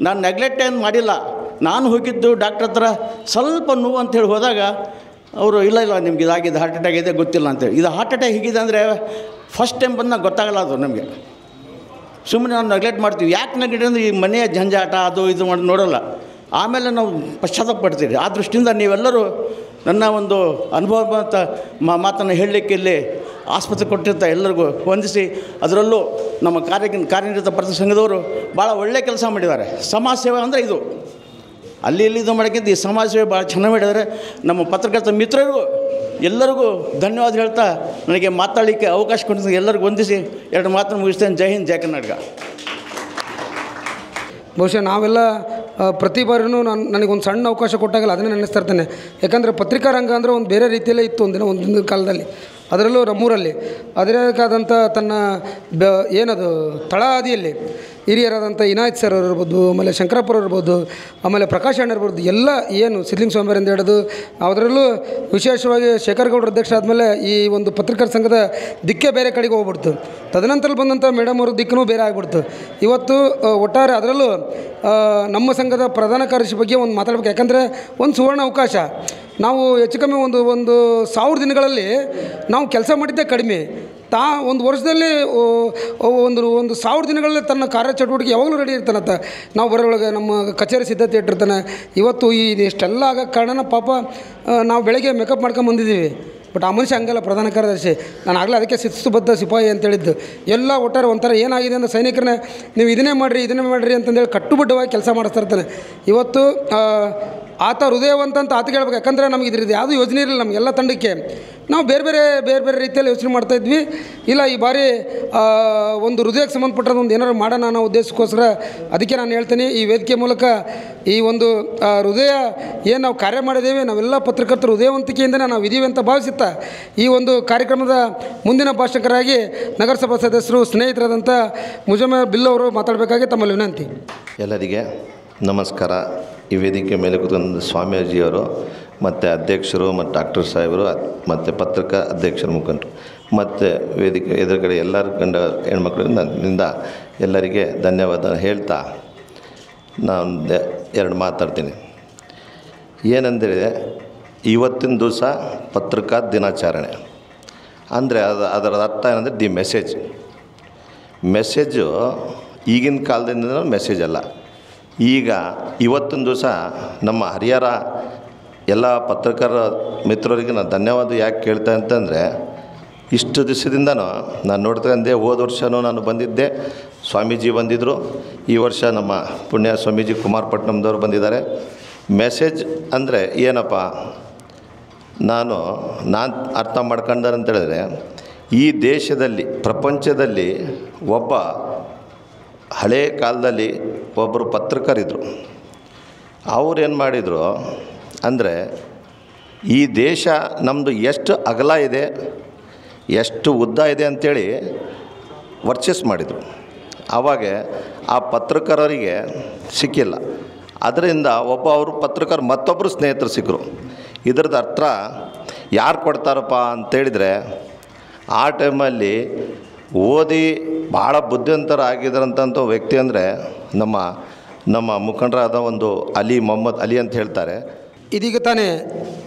ನಾನು ನೆಗ್ಲೆಕ್ಟ್ ಏನು ಮಾಡಿಲ್ಲ. ನಾನು ಹೋಗಿದ್ದು ಡಾಕ್ಟ್ರ್ ಹತ್ರ ಸ್ವಲ್ಪ ನೋವು ಅಂತೇಳಿ ಹೋದಾಗ ಅವರು ಇಲ್ಲ ನಿಮ್ಗೆ ಇದಾಗಿದೆ, ಹಾರ್ಟ್ ಅಟ್ಯಾಕ್ ಇದೆ, ಗೊತ್ತಿಲ್ಲ ಅಂತೇಳಿ. ಇದು ಹಾರ್ಟ್ ಅಟ್ಯಾಕ್ ಹೀಗಿದೆ ಅಂದರೆ ಫಸ್ಟ್ ಟೈಮ್ ಬಂದಾಗ ಗೊತ್ತಾಗಲ್ಲ ಅದು ನಮಗೆ. ಸುಮ್ಮನೆ ನಾವು ನೆಗ್ಲೆಕ್ಟ್ ಮಾಡ್ತೀವಿ. ಯಾಕೆ ನೆಗ್ಲೆಕ್ಟ್ ಅಂದರೆ ಈ ಮನೆಯ ಜಂಜಾಟ ಅದು ಇದು ಮಾಡಿ ನೋಡೋಲ್ಲ, ಆಮೇಲೆ ನಾವು ಪಶ್ಚಾತ್ತಾಪ ಪಡ್ತೀವಿ. ಆ ದೃಷ್ಟಿಯಿಂದ ನೀವೆಲ್ಲರೂ ನನ್ನ ಒಂದು ಅನುಭವ ಅಂತ ಮಾತನ್ನು ಹೇಳಲಿಕ್ಕೆ ಇಲ್ಲಿ ಆಸ್ಪತ್ರೆ ಕೊಟ್ಟಿರ್ತ ಎಲ್ಲರಿಗೂ ವಂದಿಸಿ, ಅದರಲ್ಲೂ ನಮ್ಮ ಕಾರ್ಯನಿರತ ಪತ್ರ ಸಂಘದವರು ಭಾಳ ಒಳ್ಳೆಯ ಕೆಲಸ ಮಾಡಿದ್ದಾರೆ. ಸಮಾಜ ಸೇವೆ ಅಂದರೆ ಇದು ಅಲ್ಲಿ ಇಲ್ಲಿ ಇದು ಮಾಡೋಕ್ಕಿಂತ ಈ ಸಮಾಜ ಸೇವೆ ಭಾಳ ಚೆನ್ನಾಗಿ ಮಾಡಿದ್ದಾರೆ. ನಮ್ಮ ಪತ್ರಕರ್ತ ಮಿತ್ರರಿಗೂ ಎಲ್ಲರಿಗೂ ಧನ್ಯವಾದ ಹೇಳ್ತಾ ನನಗೆ ಮಾತಾಡಲಿಕ್ಕೆ ಅವಕಾಶ ಕೊಟ್ಟಿದ್ದು ಎಲ್ಲರಿಗೂ ವಂದಿಸಿ 2 ಮಾತನ್ನು ಮುಗಿಸ್ತೇನೆ. ಜೈ ಹಿಂದ್, ಜೈ ಕರ್ನಾಟಕ. ಬಹುಶಃ ನಾವೆಲ್ಲ ಪ್ರತಿ ಬಾರಿನೂ ನನಗೊಂದು ಸಣ್ಣ ಅವಕಾಶ ಕೊಟ್ಟಾಗಲ್ಲ ಅದನ್ನೇ ನೆನೆಸ್ತಾ ಇರ್ತೇನೆ. ಯಾಕಂದರೆ ಪತ್ರಿಕಾ ರಂಗ ಅಂದರೆ ಒಂದು ಬೇರೆ ರೀತಿಯಲ್ಲೇ ಇತ್ತು ಒಂದಿನ ಕಾಲದಲ್ಲಿ. ಅದರಲ್ಲೂ ನಮ್ಮೂರಲ್ಲಿ ಅದರಕ್ಕಾದಂಥ ತನ್ನ ಏನದು ತಳಹದಿಯಲ್ಲಿ ಹಿರಿಯರಾದಂಥ ಇನಾಯತ್ ಸರ್ ಅವರು ಇರ್ಬೋದು, ಆಮೇಲೆ ಶಂಕರಪ್ಪರು ಇರ್ಬೋದು, ಆಮೇಲೆ ಪ್ರಕಾಶ್ ಅಣ್ಣ ಇರ್ಬೋದು, ಎಲ್ಲ ಏನು ಸಿದ್ಲಿಂಗ ಸ್ವಾಮಿಯರಿಂದ ಹಿಡಿದು ಅದರಲ್ಲೂ ವಿಶೇಷವಾಗಿ ಶೇಖರ್ ಗೌಡ್ರ ಅಧ್ಯಕ್ಷ ಆದಮೇಲೆ ಈ ಒಂದು ಪತ್ರಕರ್ತರ ಸಂಘದ ದಿಕ್ಕೇ ಬೇರೆ ಕಡೆಗೆ ಹೋಗ್ಬಿಡ್ತು. ತದನಂತರ ಬಂದಂಥ ಮೇಡಮ್ ಅವ್ರ ದಿಕ್ಕೂ ಬೇರೆ ಆಗಿಬಿಡ್ತು. ಇವತ್ತು ಒಟ್ಟಾರೆ ಅದರಲ್ಲೂ ನಮ್ಮ ಸಂಘದ ಪ್ರಧಾನ ಕಾರ್ಯದರ್ಶಿ ಬಗ್ಗೆ ಒಂದು ಮಾತಾಡಬೇಕು. ಯಾಕಂದರೆ ಒಂದು ಸುವರ್ಣ ಅವಕಾಶ. ನಾವು ಹೆಚ್ಚು ಕಮ್ಮಿ ಒಂದು 1000 ದಿನಗಳಲ್ಲಿ ನಾವು ಕೆಲಸ ಮಾಡಿದ್ದೇ ಕಡಿಮೆ. ಒಂದು ವರ್ಷದಲ್ಲಿ ಒಂದು 1000 ದಿನಗಳಲ್ಲಿ ತನ್ನ ಕಾರ್ಯಚಟುವಟಿಕೆ ಯಾವಾಗಲೂ ರೆಡಿ ಇರ್ತಾನಂತ. ನಾವು ಬರೋಳಗೆ ನಮ್ಮ ಕಚೇರಿ ಸಿದ್ಧತೆ ಇಟ್ಟಿರ್ತಾನೆ. ಇವತ್ತು ಇಷ್ಟೆಲ್ಲ ಆಗೋಕ್ಕೆ ಕಾರಣ ಪಾಪ ನಾವು ಬೆಳಗ್ಗೆ ಮೇಕಪ್ ಮಾಡ್ಕೊಂಡು ಬಂದಿದ್ದೀವಿ. ಬಟ್ ಆ ಮನುಷ್ಯ ಹಂಗಲ್ಲ, ಪ್ರಧಾನ ಕಾರ್ಯದರ್ಶಿ. ನಾನು ಆಗಲೇ ಅದಕ್ಕೆ ಶಿಸ್ತುಬದ್ಧ ಸಿಪಾಯಿ ಅಂತೇಳಿದ್ದು. ಎಲ್ಲ ಒಟ್ಟಾರೆ ಒಂಥರ ಏನಾಗಿದೆ ಅಂದರೆ ಸೈನಿಕರನ್ನ ನೀವು ಇದನ್ನೇ ಮಾಡಿರಿ ಅಂತಂದೇಳಿ ಕಟ್ಟುಬದ್ಧವಾಗಿ ಕೆಲಸ ಮಾಡಿಸ್ತಾ ಇರ್ತಾನೆ. ಇವತ್ತು ಆತ ಹೃದಯವಂತ ಅಂತ ಆತಗೆ ಹೇಳ್ಬೇಕು. ಯಾಕಂದರೆ ನಮಗೆ ಇದ್ರದ್ದು ಯಾವುದೂ ಯೋಜನೆ ಇರಲಿಲ್ಲ ನಮಗೆಲ್ಲ ತಂಡಕ್ಕೆ. ನಾವು ಬೇರೆ ಬೇರೆ ರೀತಿಯಲ್ಲಿ ಯೋಚನೆ ಮಾಡ್ತಾಯಿದ್ವಿ. ಇಲ್ಲ ಈ ಬಾರಿ ಒಂದು ಹೃದಯಕ್ಕೆ ಸಂಬಂಧಪಟ್ಟದ್ದು ಒಂದು ಏನಾದ್ರು ಮಾಡೋಣ ಅನ್ನೋ ಉದ್ದೇಶಕ್ಕೋಸ್ಕರ ಅದಕ್ಕೆ ನಾನು ಹೇಳ್ತೀನಿ, ಈ ವೇದಿಕೆ ಮೂಲಕ ಈ ಒಂದು ಹೃದಯ ಏನು ನಾವು ಕಾರ್ಯ ಮಾಡಿದ್ದೇವೆ, ನಾವೆಲ್ಲ ಪತ್ರಕರ್ತರು ಹೃದಯವಂತಿಕೆಯಿಂದಲೇ ನಾವು ಇದೀವಿ ಅಂತ ಭಾವಿಸುತ್ತಾ ಈ ಒಂದು ಕಾರ್ಯಕ್ರಮದ ಮುಂದಿನ ಭಾಷಣಕಾರರಾಗಿ ನಗರಸಭಾ ಸದಸ್ಯರು ಸ್ನೇಹಿತರಾದಂಥ ಮುಜಮ್ಮಲ್ ಬಿಲ್ ಅವರು ಮಾತಾಡಬೇಕಾಗಿ ತಮ್ಮಲ್ಲಿ ವಿನಂತಿ. ಎಲ್ಲರಿಗೆ ನಮಸ್ಕಾರ. ಈ ವೇದಿಕೆ ಮೇಲೆ ಕೂತ್ಕೊಂಡು ಸ್ವಾಮೀಜಿಯವರು ಮತ್ತು ಅಧ್ಯಕ್ಷರು ಮತ್ತು ಡಾಕ್ಟರ್ ಸಾಹೇಬರು ಮತ್ತು ಪತ್ರಿಕಾ ಅಧ್ಯಕ್ಷರ ಮುಖಂಡರು ಮತ್ತು ವೇದಿಕೆ ಎದುರುಗಡೆ ಎಲ್ಲರ ಗಂಡ ಹೆಣ್ಮಕ್ಳಿಂದ ಎಲ್ಲರಿಗೆ ಧನ್ಯವಾದ ಹೇಳ್ತಾ ನಾನು 2 ಮಾತಾಡ್ತೀನಿ. ಏನಂದರೆ ಇವತ್ತಿನ ದಿವಸ ಪತ್ರಿಕಾ ದಿನಾಚರಣೆ ಅಂದರೆ ಅದರ ಅರ್ಥ ಏನಂದರೆ ದಿ ಮೆಸೇಜು ಈಗಿನ ಕಾಲದಿಂದ ಮೆಸೇಜ್ ಅಲ್ಲ. ಈಗ ಇವತ್ತಿನ ದಿವಸ ನಮ್ಮ ಹರಿಹರ ಎಲ್ಲ ಪತ್ರಕರ್ತರ ಮಿತ್ರರಿಗೆ ನಾನು ಧನ್ಯವಾದ ಯಾಕೆ ಕೇಳ್ತಾ ಅಂತಂದರೆ, ಇಷ್ಟು ದಿವಸದಿಂದನೂ ನಾನು ನೋಡ್ತಂದೆ. ಹೋದ ವರ್ಷವೂ ನಾನು ಬಂದಿದ್ದೆ, ಸ್ವಾಮೀಜಿ ಬಂದಿದ್ದರು. ಈ ವರ್ಷ ನಮ್ಮ ಪುಣ್ಯ ಸ್ವಾಮೀಜಿ ಕುಮಾರಪಟ್ಟಣದವ್ರು ಬಂದಿದ್ದಾರೆ. ಮೆಸೇಜ್ ಅಂದರೆ ಏನಪ್ಪ, ನಾನು ಅರ್ಥ ಮಾಡ್ಕೊಂಡಾರೆ ಅಂತೇಳಿದ್ರೆ ಈ ದೇಶದಲ್ಲಿ ಪ್ರಪಂಚದಲ್ಲಿ ಒಬ್ಬ ಹಳೇ ಕಾಲದಲ್ಲಿ ಒಬ್ಬರು ಪತ್ರಕರಿದ್ದರು. ಅವ್ರೇನು ಮಾಡಿದರು ಅಂದರೆ ಈ ದೇಶ ನಮ್ಮದು ಎಷ್ಟು ಅಗಲ ಇದೆ, ಎಷ್ಟು ಉದ್ದ ಇದೆ ಅಂಥೇಳಿ ವರ್ಚಸ್ ಮಾಡಿದರು. ಆವಾಗ ಆ ಪತ್ರಕರರಿಗೆ ಸಿಕ್ಕಿಲ್ಲ. ಅದರಿಂದ ಅವರು ಪತ್ರಕರು ಮತ್ತೊಬ್ಬರು ಸ್ನೇಹಿತರು ಸಿಕ್ಕರು. ಇದ್ರದ್ದು ಅರ್ಥ ಯಾರು ಕೊಡ್ತಾರಪ್ಪ ಅಂತೇಳಿದರೆ ಆ ಟೈಮಲ್ಲಿ ಓದಿ ಭಾಳ ಬುದ್ಧಿವಂತರಾಗಿದ್ದರಂಥ ವ್ಯಕ್ತಿ ಅಂದರೆ ನಮ್ಮ ಮುಖಂಡರಾದ ಒಂದು ಮೊಹಮ್ಮದ್ ಅಲಿ ಅಂತ ಹೇಳ್ತಾರೆ. ಇದೀಗ ತಾನೇ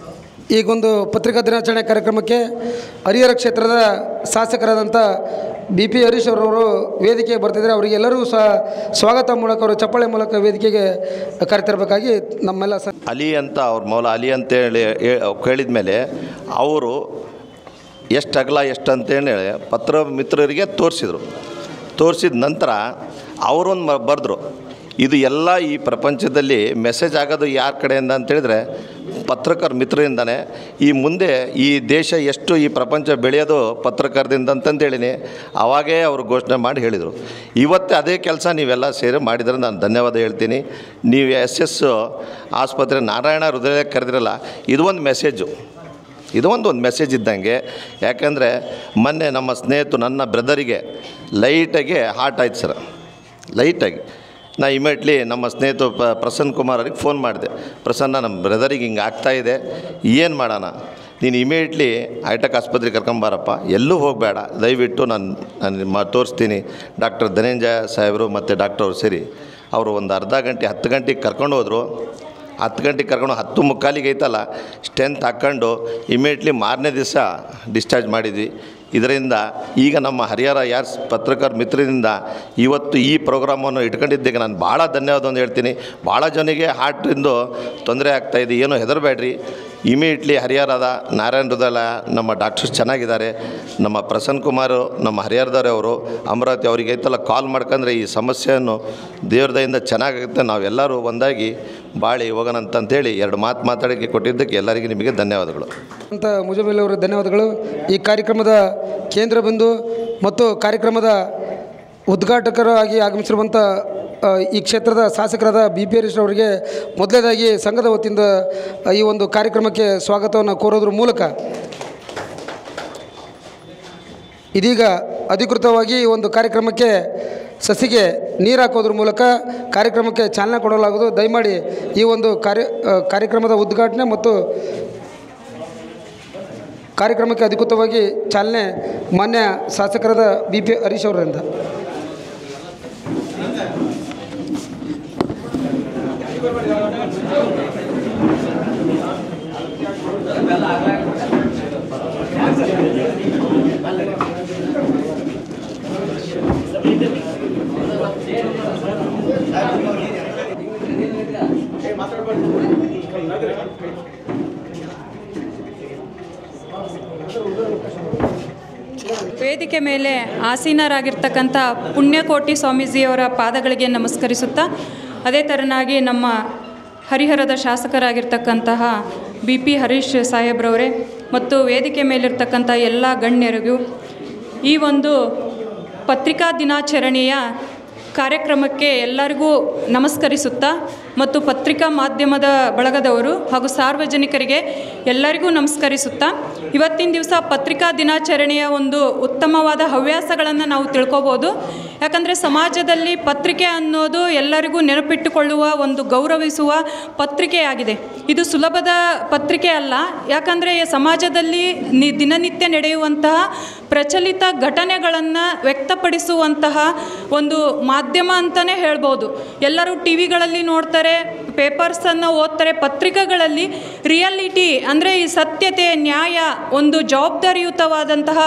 ಈಗೊಂದು ಪತ್ರಿಕಾ ದಿನಾಚರಣೆ ಕಾರ್ಯಕ್ರಮಕ್ಕೆ ಹರಿಹರ ಕ್ಷೇತ್ರದ ಶಾಸಕರಾದಂಥ BP ಹರೀಶ್ ಅವರವರು ವೇದಿಕೆಗೆ ಬರ್ತಿದ್ದಾರೆ. ಅವರಿಗೆಲ್ಲರೂ ಸಹ ಸ್ವಾಗತ ಮೂಲಕ ಅವರು ಚಪ್ಪಾಳೆ ಮೂಲಕ ವೇದಿಕೆಗೆ ಕರೆತಿರಬೇಕಾಗಿ ನಮ್ಮೆಲ್ಲ ಅಲಿ ಅಂತ ಅವ್ರ ಮೌಲ ಅಲಿ ಅಂತೇಳಿ ಕೇಳಿದ ಮೇಲೆ ಅವರು ಎಷ್ಟು ಅಗಲ ಎಷ್ಟು ಅಂತೇಳಿ ಪತ್ರ ಮಿತ್ರರಿಗೆ ತೋರಿಸಿದ ನಂತರ ಅವರೊಂದು ಬರೆದ್ರು, ಇದು ಎಲ್ಲ ಈ ಪ್ರಪಂಚದಲ್ಲಿ ಮೆಸೇಜ್ ಆಗೋದು ಯಾರ ಕಡೆಯಿಂದ ಅಂತೇಳಿದರೆ ಪತ್ರಕರ್ ಮಿತ್ರರಿಂದನೇ. ಈ ಮುಂದೆ ಈ ದೇಶ ಎಷ್ಟು ಈ ಪ್ರಪಂಚ ಬೆಳೆಯೋದು ಪತ್ರಕರ್ದಿಂದ ಅಂತಂದೇಳಿನಿ. ಅವಾಗೇ ಅವರು ಘೋಷಣೆ ಮಾಡಿ ಹೇಳಿದರು. ಇವತ್ತೇ ಅದೇ ಕೆಲಸ ನೀವೆಲ್ಲ ಸೇರಿ ಮಾಡಿದರೆ ನಾನು ಧನ್ಯವಾದ ಹೇಳ್ತೀನಿ. ನೀವು SS ಆಸ್ಪತ್ರೆ ನಾರಾಯಣ ಹೃದಯ ಕರೆದಿರಲ್ಲ, ಇದು ಒಂದು ಮೆಸೇಜು, ಇದು ಒಂದು ಮೆಸೇಜ್ ಇದ್ದಂಗೆ. ಯಾಕಂದರೆ ಮೊನ್ನೆ ನಮ್ಮ ಸ್ನೇಹಿತರು ನನ್ನ ಬ್ರದರಿಗೆ ಲೈಟಾಗಿ ಹಾರ್ಟ್ ಆಯ್ತು ಸರ್, ಲೈಟಾಗಿ. ನಾ ಇಮಿಡಿಯೇಟ್ಲಿ ನಮ್ಮ ಸ್ನೇಹಿತರು ಪ್ರಸನ್ನ ಕುಮಾರ್ ಅವ್ರಿಗೆ ಫೋನ್ ಮಾಡಿದೆ, ಪ್ರಸನ್ನ ನಮ್ಮ ಬ್ರದರಿಗೆ ಹಿಂಗೆ ಆಗ್ತಾಯಿದೆ, ಏನು ಮಾಡೋಣ, ನೀನು ಇಮಿಡಿಯೇಟ್ಲಿ ಹೈಟೆಕ್ ಆಸ್ಪತ್ರೆಗೆ ಕರ್ಕೊಂಬಾರಪ್ಪ, ಎಲ್ಲೂ ಹೋಗಬೇಡ, ದಯವಿಟ್ಟು ನಾನು ತೋರಿಸ್ತೀನಿ. ಡಾಕ್ಟರ್ ಧನಂಜಯ ಸಾಹೇಬರು ಮತ್ತು ಡಾಕ್ಟರ್ ಸೇರಿ ಅವರು ಒಂದು ಅರ್ಧ ಗಂಟೆ 10 ಗಂಟೆಗೆ ಕರ್ಕೊಂಡು ಹೋದರು. 10 ಗಂಟೆಗೆ ಕರ್ಕೊಂಡು 10:45 ಐತಲ್ಲ ಸ್ಟ್ರೆಂತ್ ಹಾಕ್ಕೊಂಡು ಇಮಿಡಿಯೇಟ್ಲಿ ಮಾರನೇ ದಿವಸ ಡಿಸ್ಚಾರ್ಜ್ ಮಾಡಿದ್ವಿ. ಇದರಿಂದ ಈಗ ನಮ್ಮ ಹರಿಹರ ಪತ್ರಕರ್ ಮಿತ್ರದಿಂದ ಇವತ್ತು ಈ ಪ್ರೋಗ್ರಾಮನ್ನು ಇಟ್ಕೊಂಡಿದ್ದಕ್ಕೆ ನಾನು ಭಾಳ ಧನ್ಯವಾದವನ್ನು ಹೇಳ್ತೀನಿ. ಭಾಳ ಜನರಿಗೆ ಹಾರ್ಟಿಂದು ತೊಂದರೆ ಆಗ್ತಾಯಿದೆ, ಏನೂ ಹೆದರಬೇಡ್ರಿ. ಇಮಿಡಿಯೇಟ್ಲಿ ಹರಿಹರದ ನಾರಾಯಣ ಹೃದಯ ನಮ್ಮ ಡಾಕ್ಟರ್ಸ್ ಚೆನ್ನಾಗಿದ್ದಾರೆ. ನಮ್ಮ ಪ್ರಸನ್ನ ಕುಮಾರ್ ನಮ್ಮ ಹರಿಹರದವರು ಅಮರಾವತಿ ಅವರಿಗೆ ಐತಲ್ಲ ಕಾಲ್ ಮಾಡ್ಕೊಂಡ್ರೆ ಈ ಸಮಸ್ಯೆಯನ್ನು ದೇವ್ರ ದಯಿಂದ ಚೆನ್ನಾಗುತ್ತೆ, ನಾವೆಲ್ಲರೂ ಒಂದಾಗಿ ಬಾಳಿ ಹೋಗೋಣ ಅಂತಂತೇಳಿ 2 ಮಾತು ಮಾತಾಡೋಕ್ಕೆ ಕೊಟ್ಟಿದ್ದಕ್ಕೆ ಎಲ್ಲರಿಗೂ ನಿಮಗೆ ಧನ್ಯವಾದಗಳು ಅಂತ ಮುಜಮಿಲ್ ಅವರಿಗೆ ಧನ್ಯವಾದಗಳು. ಈ ಕಾರ್ಯಕ್ರಮದ ಕೇಂದ್ರ ಬಿಂದು ಮತ್ತು ಕಾರ್ಯಕ್ರಮದ ಉದ್ಘಾಟಕರಾಗಿ ಆಗಮಿಸಿರುವಂಥ ಈ ಕ್ಷೇತ್ರದ ಶಾಸಕರಾದ BP ಹರೀಶ್ ಅವರಿಗೆ ಮೊದಲನೇದಾಗಿ ಸಂಘದ ವತಿಯಿಂದ ಈ ಒಂದು ಕಾರ್ಯಕ್ರಮಕ್ಕೆ ಸ್ವಾಗತವನ್ನು ಕೋರೋದ್ರ ಮೂಲಕ ಇದೀಗ ಅಧಿಕೃತವಾಗಿ ಈ ಒಂದು ಕಾರ್ಯಕ್ರಮಕ್ಕೆ ಸಸಿಗೆ ನೀರು ಹಾಕೋದ್ರ ಮೂಲಕ ಕಾರ್ಯಕ್ರಮಕ್ಕೆ ಚಾಲನೆ ಕೊಡಲಾಗುವುದು. ದಯಮಾಡಿ ಈ ಒಂದು ಕಾರ್ಯಕ್ರಮದ ಉದ್ಘಾಟನೆ ಮತ್ತು ಕಾರ್ಯಕ್ರಮಕ್ಕೆ ಅಧಿಕೃತವಾಗಿ ಚಾಲನೆ ಮಾನ್ಯ ಶಾಸಕರಾದ BP ಹರೀಶ್ ಅವರಿಂದ. ವೇದಿಕೆ ಮೇಲೆ ಆಸೀನರಾಗಿರ್ತಕ್ಕಂಥ ಪುಣ್ಯಕೋಟಿ ಸ್ವಾಮೀಜಿಯವರ ಪಾದಗಳಿಗೆ ನಮಸ್ಕರಿಸುತ್ತಾ, ಅದೇ ಥರನಾಗಿ ನಮ್ಮ ಹರಿಹರದ ಶಾಸಕರಾಗಿರ್ತಕ್ಕಂತಹ BP ಹರೀಶ್ ಸಾಹೇಬ್ರವರೇ ಮತ್ತು ವೇದಿಕೆ ಮೇಲಿರ್ತಕ್ಕಂಥ ಎಲ್ಲ ಗಣ್ಯರಿಗೂ ಈ ಒಂದು ಪತ್ರಿಕಾ ದಿನಾಚರಣೆಯ ಕಾರ್ಯಕ್ರಮಕ್ಕೆ ಎಲ್ಲರಿಗೂ ನಮಸ್ಕರಿಸುತ್ತಾ ಮತ್ತು ಪತ್ರಿಕಾ ಮಾಧ್ಯಮದ ಬಳಗದವರು ಹಾಗೂ ಸಾರ್ವಜನಿಕರಿಗೆ ಎಲ್ಲರಿಗೂ ನಮಸ್ಕರಿಸುತ್ತಾ, ಇವತ್ತಿನ ದಿವಸ ಪತ್ರಿಕಾ ದಿನಾಚರಣೆಯ ಒಂದು ಉತ್ತಮವಾದ ಹವ್ಯಾಸಗಳನ್ನು ನಾವು ತಿಳ್ಕೊಬೋದು. ಯಾಕಂದರೆ ಸಮಾಜದಲ್ಲಿ ಪತ್ರಿಕೆ ಅನ್ನೋದು ಎಲ್ಲರಿಗೂ ನೆನಪಿಟ್ಟುಕೊಳ್ಳುವ ಒಂದು ಗೌರವಿಸುವ ಪತ್ರಿಕೆಯಾಗಿದೆ. ಇದು ಸುಲಭದ ಪತ್ರಿಕೆ ಅಲ್ಲ. ಯಾಕಂದರೆ ಸಮಾಜದಲ್ಲಿ ದಿನನಿತ್ಯ ನಡೆಯುವಂತಹ ಪ್ರಚಲಿತ ಘಟನೆಗಳನ್ನು ವ್ಯಕ್ತಪಡಿಸುವಂತಹ ಒಂದು ಮಾಧ್ಯಮ ಅಂತಲೇ ಹೇಳ್ಬೋದು. ಎಲ್ಲರೂ ಟಿವಿಗಳಲ್ಲಿ ನೋಡ್ತಾರೆ, ಪೇಪರ್ಸನ್ನು ಓದ್ತಾರೆ. ಪತ್ರಿಕೆಗಳಲ್ಲಿ ರಿಯಾಲಿಟಿ ಅಂದರೆ ಈ ಸತ್ಯತೆ, ನ್ಯಾಯ, ಒಂದು ಜವಾಬ್ದಾರಿಯುತವಾದಂತಹ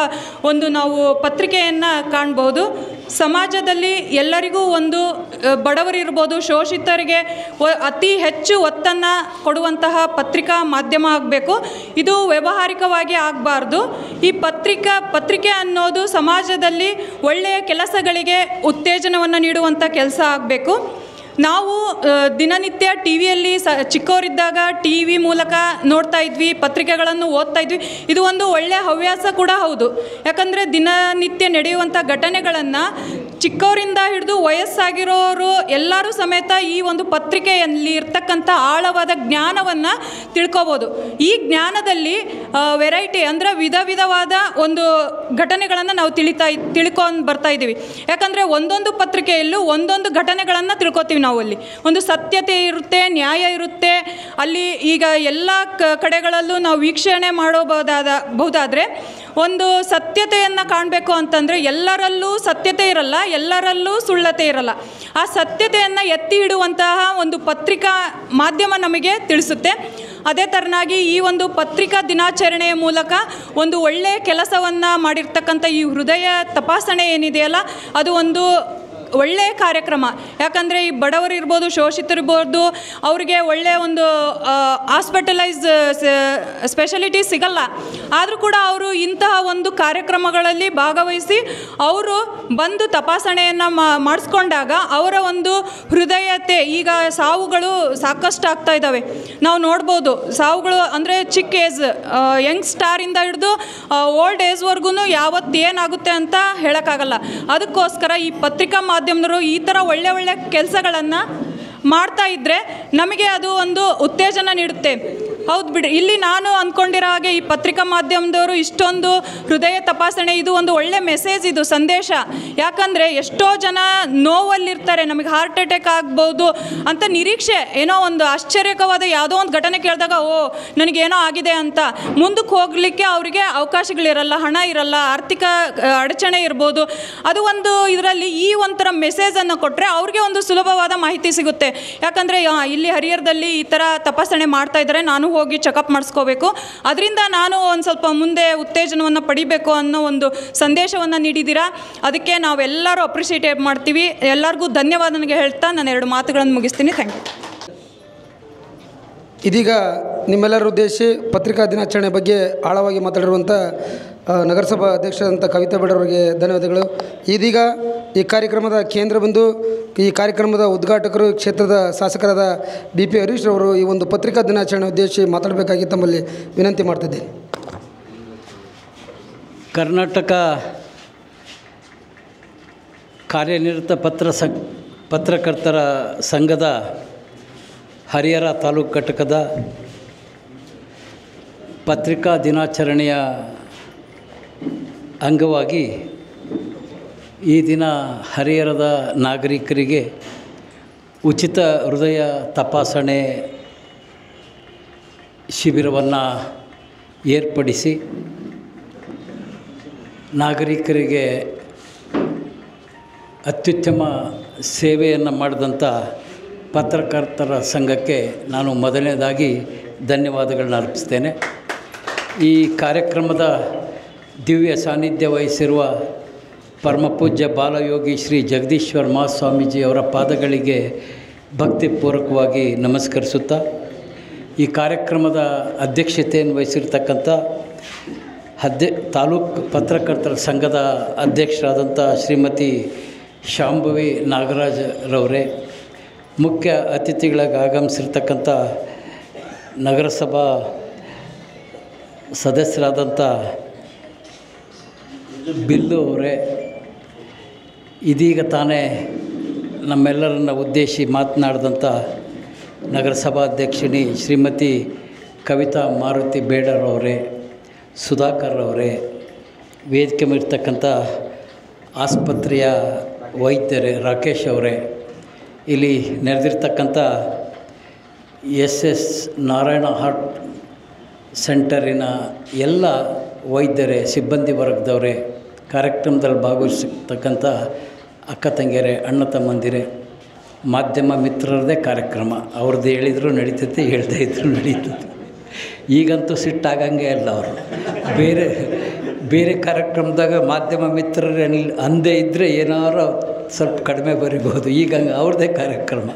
ಒಂದು ನಾವು ಪತ್ರಿಕೆಯನ್ನು ಕಾಣ್ಬೋದು. ಸಮಾಜದಲ್ಲಿ ಎಲ್ಲರಿಗೂ ಒಂದು ಬಡವರಿರ್ಬೋದು, ಶೋಷಿತರಿಗೆ ಅತಿ ಹೆಚ್ಚು ಒತ್ತನ್ನು ಕೊಡುವಂತಹ ಪತ್ರಿಕಾ ಮಾಧ್ಯಮ ಆಗಬೇಕು. ಇದು ವ್ಯಾವಹಾರಿಕವಾಗಿ ಆಗಬಾರ್ದು. ಈ ಪತ್ರಿಕೆ ಅನ್ನೋದು ಸಮಾಜದಲ್ಲಿ ಒಳ್ಳೆಯ ಕೆಲಸಗಳಿಗೆ ಉತ್ತೇಜನವನ್ನು ನೀಡುವಂಥ ಕೆಲಸ ಆಗಬೇಕು. ನಾವು ದಿನನಿತ್ಯ ಟಿ ವಿಯಲ್ಲಿ ಚಿಕ್ಕವರಿದ್ದಾಗ ಟಿ ವಿ ಮೂಲಕ ನೋಡ್ತಾ ಇದ್ವಿ, ಪತ್ರಿಕೆಗಳನ್ನು ಓದ್ತಾ ಇದ್ವಿ. ಇದು ಒಂದು ಒಳ್ಳೆಯ ಹವ್ಯಾಸ ಕೂಡ ಹೌದು. ಯಾಕಂದರೆ ದಿನನಿತ್ಯ ನಡೆಯುವಂಥ ಘಟನೆಗಳನ್ನು ಚಿಕ್ಕವರಿಂದ ಹಿಡಿದು ವಯಸ್ಸಾಗಿರೋರು ಎಲ್ಲರೂ ಸಮೇತ ಈ ಒಂದು ಪತ್ರಿಕೆಯಲ್ಲಿ ಇರ್ತಕ್ಕಂಥ ಆಳವಾದ ಜ್ಞಾನವನ್ನು ತಿಳ್ಕೊಬೋದು. ಈ ಜ್ಞಾನದಲ್ಲಿ ವೆರೈಟಿ ಅಂದರೆ ವಿಧ ವಿಧವಾದ ಒಂದು ಘಟನೆಗಳನ್ನು ನಾವು ತಿಳ್ಕೊಂಡು ಬರ್ತಾ ಇದ್ದೀವಿ. ಯಾಕಂದರೆ ಒಂದೊಂದು ಪತ್ರಿಕೆಯಲ್ಲೂ ಒಂದೊಂದು ಘಟನೆಗಳನ್ನು ತಿಳ್ಕೊತೀವಿ. ನಾವು ಅಲ್ಲಿ ಒಂದು ಸತ್ಯತೆ ಇರುತ್ತೆ, ನ್ಯಾಯ ಇರುತ್ತೆ. ಅಲ್ಲಿ ಈಗ ಎಲ್ಲ ಕಡೆಗಳಲ್ಲೂ ನಾವು ವೀಕ್ಷಣೆ ಮಾಡಬಹುದಾದರೆ ಒಂದು ಸತ್ಯತೆಯನ್ನು ಕಾಣಬೇಕು ಅಂತಂದರೆ ಎಲ್ಲರಲ್ಲೂ ಸತ್ಯತೆ ಇರಲ್ಲ, ಎಲ್ಲರಲ್ಲೂ ಸುಳ್ಳತೆ ಇರಲ್ಲ. ಆ ಸತ್ಯತೆಯನ್ನು ಎತ್ತಿ ಇಡುವಂತಹ ಒಂದು ಪತ್ರಿಕಾ ಮಾಧ್ಯಮ ನಮಗೆ ತಿಳಿಸುತ್ತೆ. ಅದೇ ಥರನಾಗಿ ಈ ಒಂದು ಪತ್ರಿಕಾ ದಿನಾಚರಣೆಯ ಮೂಲಕ ಒಂದು ಒಳ್ಳೆಯ ಕೆಲಸವನ್ನು ಮಾಡಿರ್ತಕ್ಕಂಥ ಈ ಹೃದಯ ತಪಾಸಣೆ ಏನಿದೆಯಲ್ಲ, ಅದು ಒಂದು ಒಳ್ಳೆಯ ಕಾರ್ಯಕ್ರಮ. ಯಾಕಂದರೆ ಈ ಬಡವರು ಇರ್ಬೋದು, ಶೋಷಿತರಿರ್ಬೋದು, ಅವರಿಗೆ ಒಳ್ಳೆಯ ಒಂದು ಸ್ಪೆಷಾಲಿಟಿ ಸಿಗಲ್ಲ. ಆದರೂ ಕೂಡ ಅವರು ಇಂತಹ ಒಂದು ಕಾರ್ಯಕ್ರಮಗಳಲ್ಲಿ ಭಾಗವಹಿಸಿ ಅವರು ಬಂದು ತಪಾಸಣೆಯನ್ನು ಮಾಡಿಸ್ಕೊಂಡಾಗ ಅವರ ಒಂದು ಹೃದಯತೆ, ಈಗ ಸಾವುಗಳು ಸಾಕಷ್ಟು ಆಗ್ತಾ ಇದ್ದಾವೆ. ನಾವು ನೋಡ್ಬೋದು ಸಾವುಗಳು ಅಂದರೆ ಚಿಕ್ಕ ಏಜ್ ಯಂಗ್ ಸ್ಟಾರಿಂದ ಹಿಡಿದು ಓಲ್ಡ್ ಏಜ್ವರೆಗೂ ಯಾವತ್ತು ಏನಾಗುತ್ತೆ ಅಂತ ಹೇಳೋಕ್ಕಾಗಲ್ಲ. ಅದಕ್ಕೋಸ್ಕರ ಈ ಪತ್ರಿಕಾ ಮಾಧ್ಯಮದವರು ಈ ಥರ ಒಳ್ಳೆ ಒಳ್ಳೆ ಕೆಲಸಗಳನ್ನು ಮಾಡ್ತಾ ಇದ್ದರೆ ನಮಗೆ ಅದು ಒಂದು ಉತ್ತೇಜನ ನೀಡುತ್ತೆ. ಹೌದು ಬಿಡಿ, ಇಲ್ಲಿ ನಾನು ಅಂದ್ಕೊಂಡಿರೋ ಹಾಗೆ ಈ ಪತ್ರಿಕಾ ಮಾಧ್ಯಮದವರು ಇಷ್ಟೊಂದು ಹೃದಯ ತಪಾಸಣೆ ಇದು ಒಂದು ಒಳ್ಳೆ ಮೆಸೇಜ್, ಇದು ಸಂದೇಶ. ಯಾಕಂದರೆ ಎಷ್ಟೋ ಜನ ನೋವಲ್ಲಿರ್ತಾರೆ, ನಮಗೆ ಹಾರ್ಟ್ ಅಟ್ಯಾಕ್ ಆಗ್ಬೋದು ಅಂತ ನಿರೀಕ್ಷೆ, ಏನೋ ಒಂದು ಆಶ್ಚರ್ಯಕವಾದ ಯಾವುದೋ ಒಂದು ಘಟನೆ ಕೇಳಿದಾಗ ನನಗೇನೋ ಆಗಿದೆ ಅಂತ ಮುಂದಕ್ಕೆ ಹೋಗಲಿಕ್ಕೆ ಅವರಿಗೆ ಅವಕಾಶಗಳಿರಲ್ಲ, ಹಣ ಇರಲ್ಲ, ಆರ್ಥಿಕ ಅಡಚಣೆ ಇರ್ಬೋದು. ಅದು ಒಂದು ಇದರಲ್ಲಿ ಈ ಒಂಥರ ಮೆಸೇಜನ್ನು ಕೊಟ್ಟರೆ ಅವ್ರಿಗೆ ಒಂದು ಸುಲಭವಾದ ಮಾಹಿತಿ ಸಿಗುತ್ತೆ. ಯಾಕಂದರೆ ಇಲ್ಲಿ ಹರಿಹರದಲ್ಲಿ ಈ ಥರ ತಪಾಸಣೆ ಮಾಡ್ತಾ ಇದ್ದಾರೆ, ನಾನು ಹೋಗಿ ಚೆಕಪ್ ಮಾಡಿಸ್ಕೋಬೇಕು, ಅದರಿಂದ ನಾನು ಒಂದು ಸ್ವಲ್ಪ ಮುಂದೆ ಉತ್ತೇಜನವನ್ನು ಪಡಿಬೇಕು ಅನ್ನೋ ಒಂದು ಸಂದೇಶವನ್ನು ನೀಡಿದ್ದೀರಾ. ಅದಕ್ಕೆ ನಾವೆಲ್ಲರೂ ಅಪ್ರಿಷಿಯೇಟ್ ಮಾಡ್ತೀವಿ. ಎಲ್ಲರಿಗೂ ಧನ್ಯವಾದ ನನಗೆ ಹೇಳ್ತಾ ನಾನು 2 ಮಾತುಗಳನ್ನು ಮುಗಿಸ್ತೀನಿ. Thank you. ಇದೀಗ ನಿಮ್ಮೆಲ್ಲರ ಉದ್ದೇಶಿ ಪತ್ರಿಕಾ ದಿನಾಚರಣೆ ಬಗ್ಗೆ ಆಳವಾಗಿ ಮಾತಾಡಿರುವಂಥ ನಗರಸಭಾ ಅಧ್ಯಕ್ಷರಾದಂಥ ಕವಿತಾ ಬೇಡವರಿಗೆ ಧನ್ಯವಾದಗಳು. ಇದೀಗ ಈ ಕಾರ್ಯಕ್ರಮದ ಕೇಂದ್ರ ಬಿಂದು, ಈ ಕಾರ್ಯಕ್ರಮದ ಉದ್ಘಾಟಕರು ಕ್ಷೇತ್ರದ ಶಾಸಕರಾದ BP ಹರೀಶ್ ರವರು ಈ ಒಂದು ಪತ್ರಿಕಾ ದಿನಾಚರಣೆ ಉದ್ದೇಶಿಸಿ ಮಾತಾಡಬೇಕಾಗಿ ತಮ್ಮಲ್ಲಿ ವಿನಂತಿ ಮಾಡ್ತಿದ್ದೇನೆ. ಕರ್ನಾಟಕ ಕಾರ್ಯನಿರತ ಪತ್ರಕರ್ತರ ಸಂಘದ ಹರಿಹರ ತಾಲೂಕು ಘಟಕದ ಪತ್ರಿಕಾ ದಿನಾಚರಣೆಯ ಅಂಗವಾಗಿ ಈ ದಿನ ಹರಿಹರದ ನಾಗರಿಕರಿಗೆ ಉಚಿತ ಹೃದಯ ತಪಾಸಣೆ ಶಿಬಿರವನ್ನು ಏರ್ಪಡಿಸಿ ನಾಗರಿಕರಿಗೆ ಅತ್ಯುತ್ತಮ ಸೇವೆಯನ್ನು ಮಾಡಿದಂಥ ಪತ್ರಕರ್ತರ ಸಂಘಕ್ಕೆ ನಾನು ಮೊದಲನೇದಾಗಿ ಧನ್ಯವಾದಗಳನ್ನ ಅರ್ಪಿಸ್ತೇನೆ. ಈ ಕಾರ್ಯಕ್ರಮದ ದಿವ್ಯ ಸಾನ್ನಿಧ್ಯ ವಹಿಸಿರುವ ಪರಮಪೂಜ್ಯ ಬಾಲಯೋಗಿ ಶ್ರೀ ಜಗದೀಶ್ವರ ಮಹಾಸ್ವಾಮೀಜಿಯವರ ಪಾದಗಳಿಗೆ ಭಕ್ತಿಪೂರ್ವಕವಾಗಿ ನಮಸ್ಕರಿಸುತ್ತಾ, ಈ ಕಾರ್ಯಕ್ರಮದ ಅಧ್ಯಕ್ಷತೆಯನ್ನು ವಹಿಸಿರ್ತಕ್ಕಂಥ ತಾಲೂಕು ಪತ್ರಕರ್ತರ ಸಂಘದ ಅಧ್ಯಕ್ಷರಾದಂಥ ಶ್ರೀಮತಿ ಶಾಂಭವಿ ನಾಗರಾಜ್ರವರೇ, ಮುಖ್ಯ ಅತಿಥಿಗಳಾಗಿ ಆಗಮಿಸಿರ್ತಕ್ಕಂಥ ನಗರಸಭಾ ಸದಸ್ಯರಾದಂಥ ಬಿಲ್ಲು ಅವರೇ, ಇದೀಗ ತಾನೇ ನಮ್ಮೆಲ್ಲರನ್ನು ಉದ್ದೇಶಿಸಿ ಮಾತನಾಡಿದಂಥ ನಗರಸಭಾಧ್ಯಕ್ಷಿಣಿ ಶ್ರೀಮತಿ ಕವಿತಾ ಮಾರುತಿ ಬೇಡರವರೇ, ಸುಧಾಕರ್ ಅವರೇ, ವೇದಿಕೆ ಮೇಲಿರ್ತಕ್ಕಂಥ ಆಸ್ಪತ್ರೆಯ ವೈದ್ಯರೇ, ರಾಕೇಶ್ ಅವರೇ, ಇಲ್ಲಿ ನೆರೆದಿರ್ತಕ್ಕಂಥ SS ನಾರಾಯಣ ಹಾರ್ಟ್ ಸೆಂಟರಿನ ಎಲ್ಲ ವೈದ್ಯರೇ, ಸಿಬ್ಬಂದಿ ವರ್ಗದವರೇ, ಕಾರ್ಯಕ್ರಮದಲ್ಲಿ ಭಾಗವಹಿಸ್ತಕ್ಕಂಥ ಅಕ್ಕ ತಂಗಿಯರೇ, ಅಣ್ಣ ತಮ್ಮಂದಿರೇ, ಮಾಧ್ಯಮ ಮಿತ್ರರದೇ ಕಾರ್ಯಕ್ರಮ, ಅವ್ರದ್ದು ಹೇಳಿದರೂ ನಡೀತೈತೆ, ಹೇಳ್ದೇ ಇದ್ದರೂ ನಡೀತೈತೆ. ಈಗಂತೂ ಸಿಟ್ಟಾಗಂಗೆ ಅಲ್ಲ, ಅವರು ಬೇರೆ ಕಾರ್ಯಕ್ರಮದಾಗ ಮಾಧ್ಯಮ ಮಿತ್ರರೇ ಅಂದೇ ಇದ್ದರೆ ಏನಾರು ಸ್ವಲ್ಪ ಕಡಿಮೆ ಬರಿಬೋದು. ಈಗ ಅವ್ರದ್ದೇ ಕಾರ್ಯಕ್ರಮ.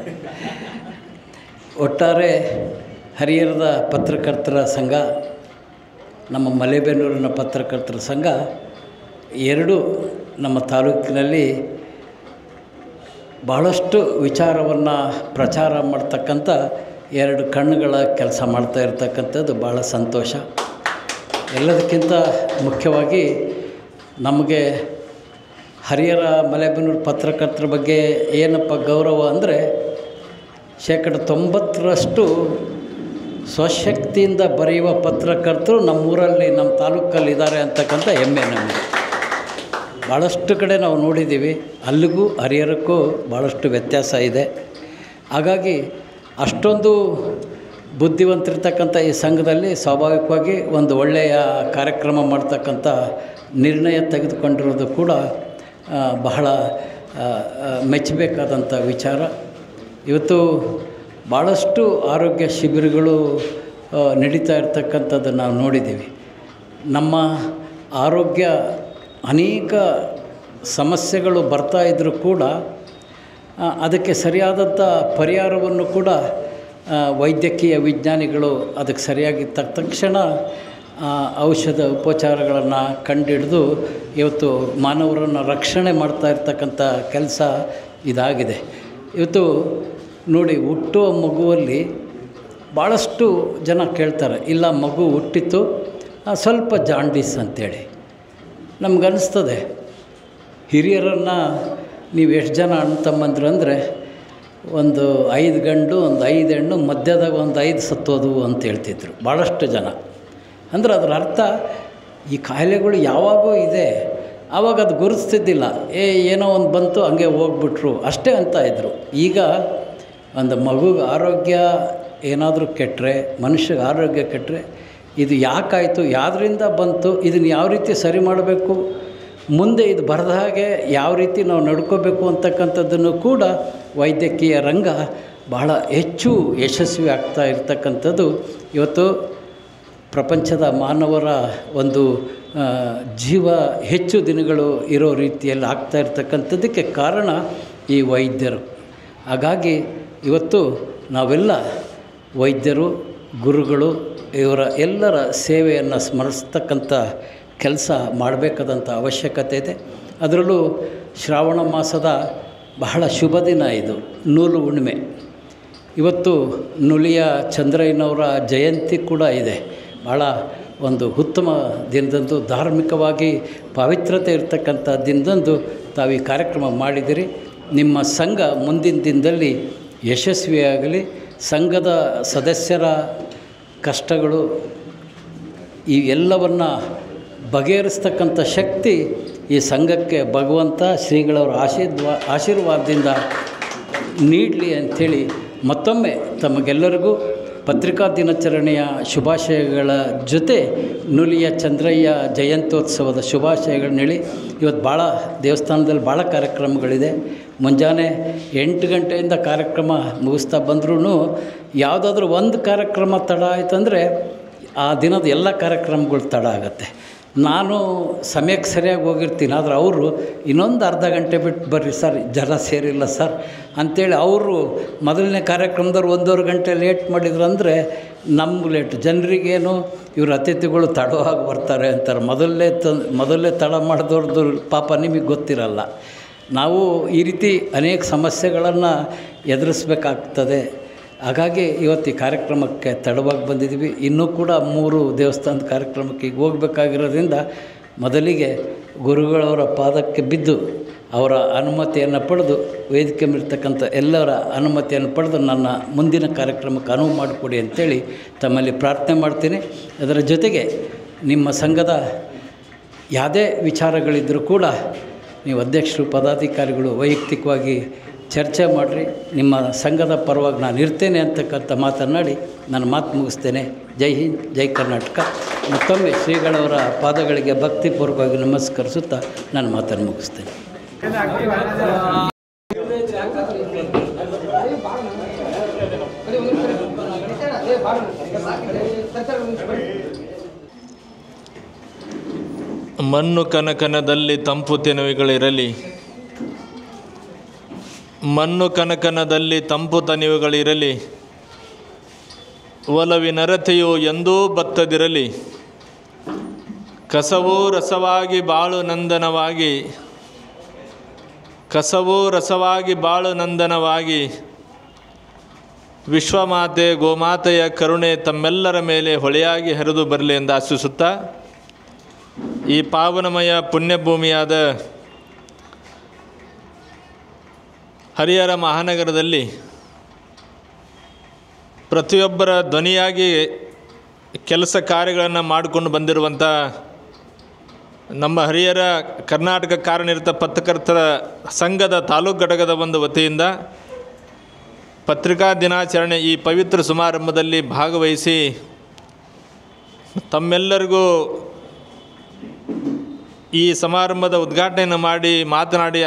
ಒಟ್ಟಾರೆ ಹರಿಹರದ ಪತ್ರಕರ್ತರ ಸಂಘ, ನಮ್ಮ ಮಲೆಬೆನ್ನೂರಿನ ಪತ್ರಕರ್ತರ ಸಂಘ ಎರಡೂ ನಮ್ಮ ತಾಲೂಕಿನಲ್ಲಿ ಭಾಳಷ್ಟು ವಿಚಾರವನ್ನು ಪ್ರಚಾರ ಮಾಡ್ತಕ್ಕಂಥ 2 ಕಣ್ಣುಗಳ ಕೆಲಸ ಮಾಡ್ತಾ ಇರ್ತಕ್ಕಂಥದ್ದು ಭಾಳ ಸಂತೋಷ. ಎಲ್ಲದಕ್ಕಿಂತ ಮುಖ್ಯವಾಗಿ ನಮಗೆ ಹರಿಹರ ಮಲೆಬೆನ್ನೂರು ಪತ್ರಕರ್ತರ ಬಗ್ಗೆ ಏನಪ್ಪ ಗೌರವ ಅಂದರೆ 90% ಸ್ವಶಕ್ತಿಯಿಂದ ಬರೆಯುವ ಪತ್ರಕರ್ತರು ನಮ್ಮೂರಲ್ಲಿ ನಮ್ಮ ತಾಲೂಕಲ್ಲಿ ಇದ್ದಾರೆ ಅಂತಕ್ಕಂಥ ಹೆಮ್ಮೆ ನಮಗೆ. ಭಾಳಷ್ಟು ಕಡೆ ನಾವು ನೋಡಿದ್ದೀವಿ, ಅಲ್ಲಿಗೂ ಹರಿಹರಕ್ಕೂ ಭಾಳಷ್ಟು ವ್ಯತ್ಯಾಸ ಇದೆ. ಹಾಗಾಗಿ ಅಷ್ಟೊಂದು ಬುದ್ಧಿವಂತರಿರ್ತಕ್ಕಂಥ ಈ ಸಂಘದಲ್ಲಿ ಸ್ವಾಭಾವಿಕವಾಗಿ ಒಂದು ಒಳ್ಳೆಯ ಕಾರ್ಯಕ್ರಮ ಮಾಡ್ತಕ್ಕಂಥ ನಿರ್ಣಯ ತೆಗೆದುಕೊಂಡಿರೋದು ಕೂಡ ಬಹಳ ಮೆಚ್ಚಬೇಕಾದಂಥ ವಿಚಾರ. ಇವತ್ತು ಭಾಳಷ್ಟು ಆರೋಗ್ಯ ಶಿಬಿರಗಳು ನಡೀತಾ ಇರ್ತಕ್ಕಂಥದ್ದು ನಾವು ನೋಡಿದ್ದೀವಿ. ನಮ್ಮ ಆರೋಗ್ಯ ಅನೇಕ ಸಮಸ್ಯೆಗಳು ಬರ್ತಾ ಇದ್ದರೂ ಕೂಡ ಅದಕ್ಕೆ ಸರಿಯಾದಂಥ ಪರಿಹಾರವನ್ನು ಕೂಡ ವೈದ್ಯಕೀಯ ವಿಜ್ಞಾನಿಗಳು ಅದಕ್ಕೆ ಸರಿಯಾಗಿ ತಕ್ಷಣ ಔಷಧ ಉಪಚಾರಗಳನ್ನು ಕಂಡುಹಿಡಿದು ಇವತ್ತು ಮಾನವರನ್ನು ರಕ್ಷಣೆ ಮಾಡ್ತಾ ಇರ್ತಕ್ಕಂಥ ಕೆಲಸ ಇದಾಗಿದೆ. ಇವತ್ತು ನೋಡಿ, ಹುಟ್ಟುವ ಮಗುವಲ್ಲಿ ಭಾಳಷ್ಟು ಜನ ಕೇಳ್ತಾರೆ, ಇಲ್ಲ ಮಗು ಹುಟ್ಟಿತ್ತು ಸ್ವಲ್ಪ ಜಾಂಡೀಸ್ ಅಂಥೇಳಿ. ನಮಗನ್ನಿಸ್ತದೆ, ಹಿರಿಯರನ್ನು ನೀವು ಎಷ್ಟು ಜನ ಅಣ್ಣ ತಮ್ಮಂದ್ರು ಅಂದರೆ ಒಂದು 5 ಗಂಡು ಒಂದು 5 ಹೆಣ್ಣು, ಮಧ್ಯದಾಗ ಒಂದು 5 ಸತ್ತೋದವು ಅಂತ ಹೇಳ್ತಿದ್ರು ಭಾಳಷ್ಟು ಜನ. ಅಂದರೆ ಅದರ ಅರ್ಥ ಈ ಕಾಯಿಲೆಗಳು ಯಾವಾಗೂ ಇದೆ, ಆವಾಗ ಅದು ಗುರುತಿಸ್ತಿದ್ದಿಲ್ಲ, ಏನೋ ಒಂದು ಬಂತು ಹಂಗೆ ಹೋಗ್ಬಿಟ್ರು ಅಷ್ಟೇ ಅಂತ ಇದ್ದರು. ಈಗ ಒಂದು ಮಗುಗೆ ಆರೋಗ್ಯ ಏನಾದರೂ ಕೆಟ್ಟರೆ, ಮನುಷ್ಯಗೆ ಆರೋಗ್ಯ ಕೆಟ್ಟರೆ ಇದು ಯಾಕಾಯಿತು, ಯಾವುದರಿಂದ ಬಂತು, ಇದನ್ನು ಯಾವ ರೀತಿ ಸರಿ ಮಾಡಬೇಕು, ಮುಂದೆ ಇದು ಬರದ ಹಾಗೆ ಯಾವ ರೀತಿ ನಾವು ನಡ್ಕೋಬೇಕು ಅಂತಕ್ಕಂಥದ್ದನ್ನು ಕೂಡ ವೈದ್ಯಕೀಯ ರಂಗ ಬಹಳ ಹೆಚ್ಚು ಯಶಸ್ವಿ ಆಗ್ತಾ ಇರ್ತಕ್ಕಂಥದ್ದು ಇವತ್ತು ಪ್ರಪಂಚದ ಮಾನವರ ಒಂದು ಜೀವ ಹೆಚ್ಚು ದಿನಗಳು ಇರೋ ರೀತಿಯಲ್ಲಿ ಆಗ್ತಾ ಇರ್ತಕ್ಕಂಥದ್ದಕ್ಕೆ ಕಾರಣ ಈ ವೈದ್ಯರು. ಹಾಗಾಗಿ ಇವತ್ತು ನಾವೆಲ್ಲ ವೈದ್ಯರು, ಗುರುಗಳು ಇವರ ಎಲ್ಲರ ಸೇವೆಯನ್ನು ಸ್ಮರಿಸ್ತಕ್ಕಂಥ ಕೆಲಸ ಮಾಡಬೇಕಾದಂಥ ಅವಶ್ಯಕತೆ ಇದೆ. ಅದರಲ್ಲೂ ಶ್ರಾವಣ ಮಾಸದ ಬಹಳ ಶುಭ ದಿನ ಇದು, ನೂಲು ಹುಣ್ಣಿಮೆ. ಇವತ್ತು ನುಲಿಯ ಚಂದ್ರಯ್ಯನವರ ಜಯಂತಿ ಕೂಡ ಇದೆ. ಭಾಳ ಒಂದು ಉತ್ತಮ ದಿನದಂದು, ಧಾರ್ಮಿಕವಾಗಿ ಪವಿತ್ರತೆ ಇರತಕ್ಕಂಥ ದಿನದಂದು ತಾವು ಈ ಕಾರ್ಯಕ್ರಮ ಮಾಡಿದಿರಿ. ನಿಮ್ಮ ಸಂಘ ಮುಂದಿನ ದಿನದಲ್ಲಿ ಯಶಸ್ವಿಯಾಗಲಿ. ಸಂಘದ ಸದಸ್ಯರ ಕಷ್ಟಗಳು ಈ ಎಲ್ಲವನ್ನು ಬಗೆಹರಿಸ್ತಕ್ಕಂಥ ಶಕ್ತಿ ಈ ಸಂಘಕ್ಕೆ ಭಗವಂತ ಶ್ರೀಗಳವರ ಆಶೀರ್ವಾದದಿಂದ ನೀಡಲಿ ಅಂಥೇಳಿ ಮತ್ತೊಮ್ಮೆ ತಮಗೆಲ್ಲರಿಗೂ ಪತ್ರಿಕಾ ದಿನಾಚರಣೆಯ ಶುಭಾಶಯಗಳ ಜೊತೆ ನುಲಿಯ ಚಂದ್ರಯ್ಯ ಜಯಂತ್ಯೋತ್ಸವದ ಶುಭಾಶಯಗಳನ್ನ ಹೇಳಿ, ಇವತ್ತು ಭಾಳ ದೇವಸ್ಥಾನದಲ್ಲಿ ಭಾಳ ಕಾರ್ಯಕ್ರಮಗಳಿದೆ. ಮುಂಜಾನೆ 8 ಗಂಟೆಯಿಂದ ಕಾರ್ಯಕ್ರಮ ಮುಗಿಸ್ತಾ ಬಂದ್ರೂ ಯಾವುದಾದ್ರೂ ಒಂದು ಕಾರ್ಯಕ್ರಮ ತಡ ಆಯ್ತಂದರೆ ಆ ದಿನದ ಎಲ್ಲ ಕಾರ್ಯಕ್ರಮಗಳು ತಡ ಆಗುತ್ತೆ. ನಾನು ಸಮಯಕ್ಕೆ ಸರಿಯಾಗಿ ಹೋಗಿರ್ತೀನಿ, ಆದರೆ ಅವರು ಇನ್ನೊಂದು ಅರ್ಧ ಗಂಟೆ ಬಿಟ್ಟು ಬರ್ರಿ ಸರ್, ಜನ ಸೇರಿಲ್ಲ ಸರ್ ಅಂಥೇಳಿ ಅವರು ಮೊದಲನೇ ಕಾರ್ಯಕ್ರಮದವ್ರು 1.5 ಗಂಟೆ ಲೇಟ್ ಮಾಡಿದ್ರು ಅಂದರೆ ನಮ್ಗೆ ಲೇಟ್. ಜನರಿಗೇನು ಇವ್ರ ಅತಿಥಿಗಳು ತಡವಾಗಿ ಬರ್ತಾರೆ ಅಂತಾರೆ. ಮೊದಲೇ ತಡ ಮಾಡಿದವ್ರದ್ದು ಪಾಪ ನಿಮಗೆ ಗೊತ್ತಿರಲ್ಲ. ನಾವು ಈ ರೀತಿ ಅನೇಕ ಸಮಸ್ಯೆಗಳನ್ನು ಎದುರಿಸ್ಬೇಕಾಗ್ತದೆ. ಹಾಗಾಗಿ ಇವತ್ತು ಈ ಕಾರ್ಯಕ್ರಮಕ್ಕೆ ತಡವಾಗಿ ಬಂದಿದ್ದೀವಿ. ಇನ್ನೂ ಕೂಡ 3 ದೇವಸ್ಥಾನದ ಕಾರ್ಯಕ್ರಮಕ್ಕೆ ಈಗ ಹೋಗಬೇಕಾಗಿರೋದ್ರಿಂದ ಮೊದಲಿಗೆ ಗುರುಗಳವರ ಪಾದಕ್ಕೆ ಬಿದ್ದು ಅವರ ಅನುಮತಿಯನ್ನು ಪಡೆದು, ವೇದಿಕೆ ಮೇಲಿರ್ತಕ್ಕಂಥ ಎಲ್ಲರ ಅನುಮತಿಯನ್ನು ಪಡೆದು ನನ್ನ ಮುಂದಿನ ಕಾರ್ಯಕ್ರಮಕ್ಕೆ ಅನುವು ಮಾಡಿಕೊಡಿ ಅಂತೇಳಿ ತಮ್ಮಲ್ಲಿ ಪ್ರಾರ್ಥನೆ ಮಾಡ್ತೀನಿ. ಅದರ ಜೊತೆಗೆ ನಿಮ್ಮ ಸಂಘದ ಯಾವುದೇ ವಿಚಾರಗಳಿದ್ದರೂ ಕೂಡ ನೀವು ಅಧ್ಯಕ್ಷರು, ಪದಾಧಿಕಾರಿಗಳು ವೈಯಕ್ತಿಕವಾಗಿ ಚರ್ಚೆ ಮಾಡಿರಿ. ನಿಮ್ಮ ಸಂಘದ ಪರವಾಗಿ ನಾನು ಇರ್ತೇನೆ ಅಂತಕ್ಕಂಥ ಮಾತನಾಡಿ ನನ್ನ ಮಾತು ಮುಗಿಸ್ತೇನೆ. ಜೈ ಹಿಂದ್, ಜೈ ಕರ್ನಾಟಕ. ಮತ್ತೊಮ್ಮೆ ಶ್ರೀಗಳವರ ಪಾದಗಳಿಗೆ ಭಕ್ತಿಪೂರ್ವಕವಾಗಿ ನಮಸ್ಕರಿಸುತ್ತಾ ನನ್ನ ಮಾತನ್ನು ಮುಗಿಸ್ತೇನೆ. ಮಣ್ಣು ಕನಕನದಲ್ಲಿ ತಂಪು ತೆನುವುಗಳಿರಲಿ, ಮಣ್ಣು ಕನಕನದಲ್ಲಿ ತಂಪು ತನಿವುಗಳಿರಲಿ, ಒಲವಿನರತೆಯು ಎಂದೂ ಬತ್ತದಿರಲಿ, ಕಸವೂ ರಸವಾಗಿ ಬಾಳು ನಂದನವಾಗಿ, ಕಸವೂ ರಸವಾಗಿ ಬಾಳು ನಂದನವಾಗಿ ವಿಶ್ವಮಾತೆ ಗೋಮಾತೆಯ ಕರುಣೆ ತಮ್ಮೆಲ್ಲರ ಮೇಲೆ ಹೊಳೆಯಾಗಿ ಹರಿದು ಬರಲಿ ಎಂದು ಆಶಿಸುತ್ತಾ, ಈ ಪಾವನಮಯ ಪುಣ್ಯಭೂಮಿಯಾದ ಹರಿಹರ ಮಹಾನಗರದಲ್ಲಿ ಪ್ರತಿಯೊಬ್ಬರ ಧ್ವನಿಯಾಗಿ ಕೆಲಸ ಕಾರ್ಯಗಳನ್ನು ಮಾಡಿಕೊಂಡು ಬಂದಿರುವಂಥ ನಮ್ಮ ಹರಿಹರ ಕರ್ನಾಟಕ ಕಾರ್ಯನಿರತ ಪತ್ರಕರ್ತರ ಸಂಘದ ತಾಲೂಕು ಘಟಕದ ಒಂದು ವತಿಯಿಂದ ಪತ್ರಿಕಾ ದಿನಾಚರಣೆ ಈ ಪವಿತ್ರ ಸಮಾರಂಭದಲ್ಲಿ ಭಾಗವಹಿಸಿ ತಮ್ಮೆಲ್ಲರಿಗೂ ಈ ಸಮಾರಂಭದ ಉದ್ಘಾಟನೆಯನ್ನು ಮಾಡಿ ಮಾತನಾಡಿ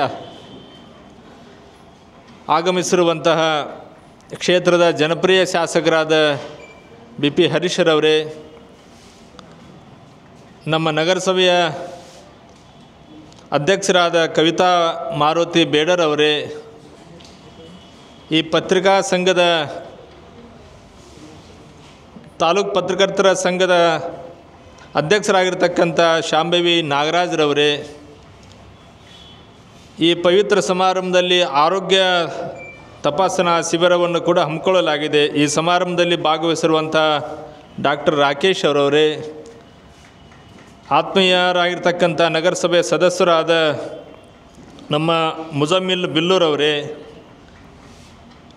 ಆಗಮಿಸಿರುವಂತಹ ಕ್ಷೇತ್ರದ ಜನಪ್ರಿಯ ಶಾಸಕರಾದ ಬಿ ಪಿ ಹರೀಶ್ರವರೇ, ನಮ್ಮ ನಗರಸಭೆಯ ಅಧ್ಯಕ್ಷರಾದ ಕವಿತಾ ಮಾರುತಿ ಬೇಡರವರೇ, ಈ ಪತ್ರಿಕಾ ಸಂಘದ ತಾಲೂಕು ಪತ್ರಕರ್ತರ ಸಂಘದ ಅಧ್ಯಕ್ಷರಾಗಿರ್ತಕ್ಕಂಥ ಶಾಂಭವಿ ನಾಗರಾಜ್ರವರೇ, ಈ ಪವಿತ್ರ ಸಮಾರಂಭದಲ್ಲಿ ಆರೋಗ್ಯ ತಪಾಸಣಾ ಶಿಬಿರವನ್ನು ಕೂಡ ಹಮ್ಮಿಕೊಳ್ಳಲಾಗಿದೆ. ಈ ಸಮಾರಂಭದಲ್ಲಿ ಭಾಗವಹಿಸಿರುವಂಥ ಡಾಕ್ಟರ್ ರಾಕೇಶ್ ಅವರವರೇ, ಆತ್ಮೀಯರಾಗಿರ್ತಕ್ಕಂಥ ನಗರಸಭೆ ಸದಸ್ಯರಾದ ನಮ್ಮ ಮುಜಮ್ಮಿಲ್ ಬಿಲ್ಲೂರವರೇ,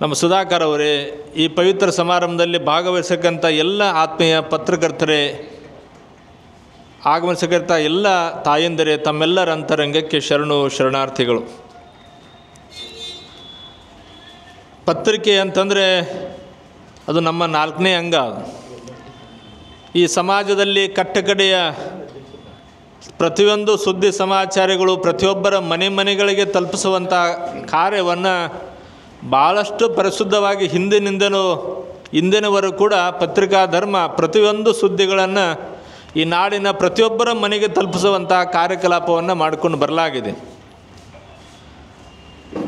ನಮ್ಮ ಸುಧಾಕರ್ ಅವರೇ, ಈ ಪವಿತ್ರ ಸಮಾರಂಭದಲ್ಲಿ ಭಾಗವಹಿಸಕ್ಕಂಥ ಎಲ್ಲ ಆತ್ಮೀಯ ಪತ್ರಕರ್ತರೇ, ಆಗಮಿಸಕ್ಕಂಥ ಎಲ್ಲ ತಾಯಂದಿರೇ, ತಮ್ಮೆಲ್ಲರ ಅಂತರಂಗಕ್ಕೆ ಶರಣಾರ್ಥಿಗಳು. ಪತ್ರಿಕೆ ಅಂತಂದರೆ ಅದು ನಮ್ಮ 4ನೇ ಅಂಗ. ಈ ಸಮಾಜದಲ್ಲಿ ಕಟ್ಟಕಡೆಯ ಪ್ರತಿಯೊಂದು ಸುದ್ದಿ ಸಮಾಚಾರಗಳು ಪ್ರತಿಯೊಬ್ಬರ ಮನೆಗಳಿಗೆ ತಲುಪಿಸುವಂಥ ಕಾರ್ಯವನ್ನು ಭಾಳಷ್ಟು ಪರಿಶುದ್ಧವಾಗಿ ಹಿಂದಿನವರು ಕೂಡ ಪತ್ರಿಕಾ ಧರ್ಮ ಪ್ರತಿಯೊಂದು ಸುದ್ದಿಗಳನ್ನು ಈ ನಾಡಿನ ಪ್ರತಿಯೊಬ್ಬರ ಮನೆಗೆ ತಲುಪಿಸುವಂಥ ಕಾರ್ಯಕಲಾಪವನ್ನು ಮಾಡಿಕೊಂಡು ಬರಲಾಗಿದೆ.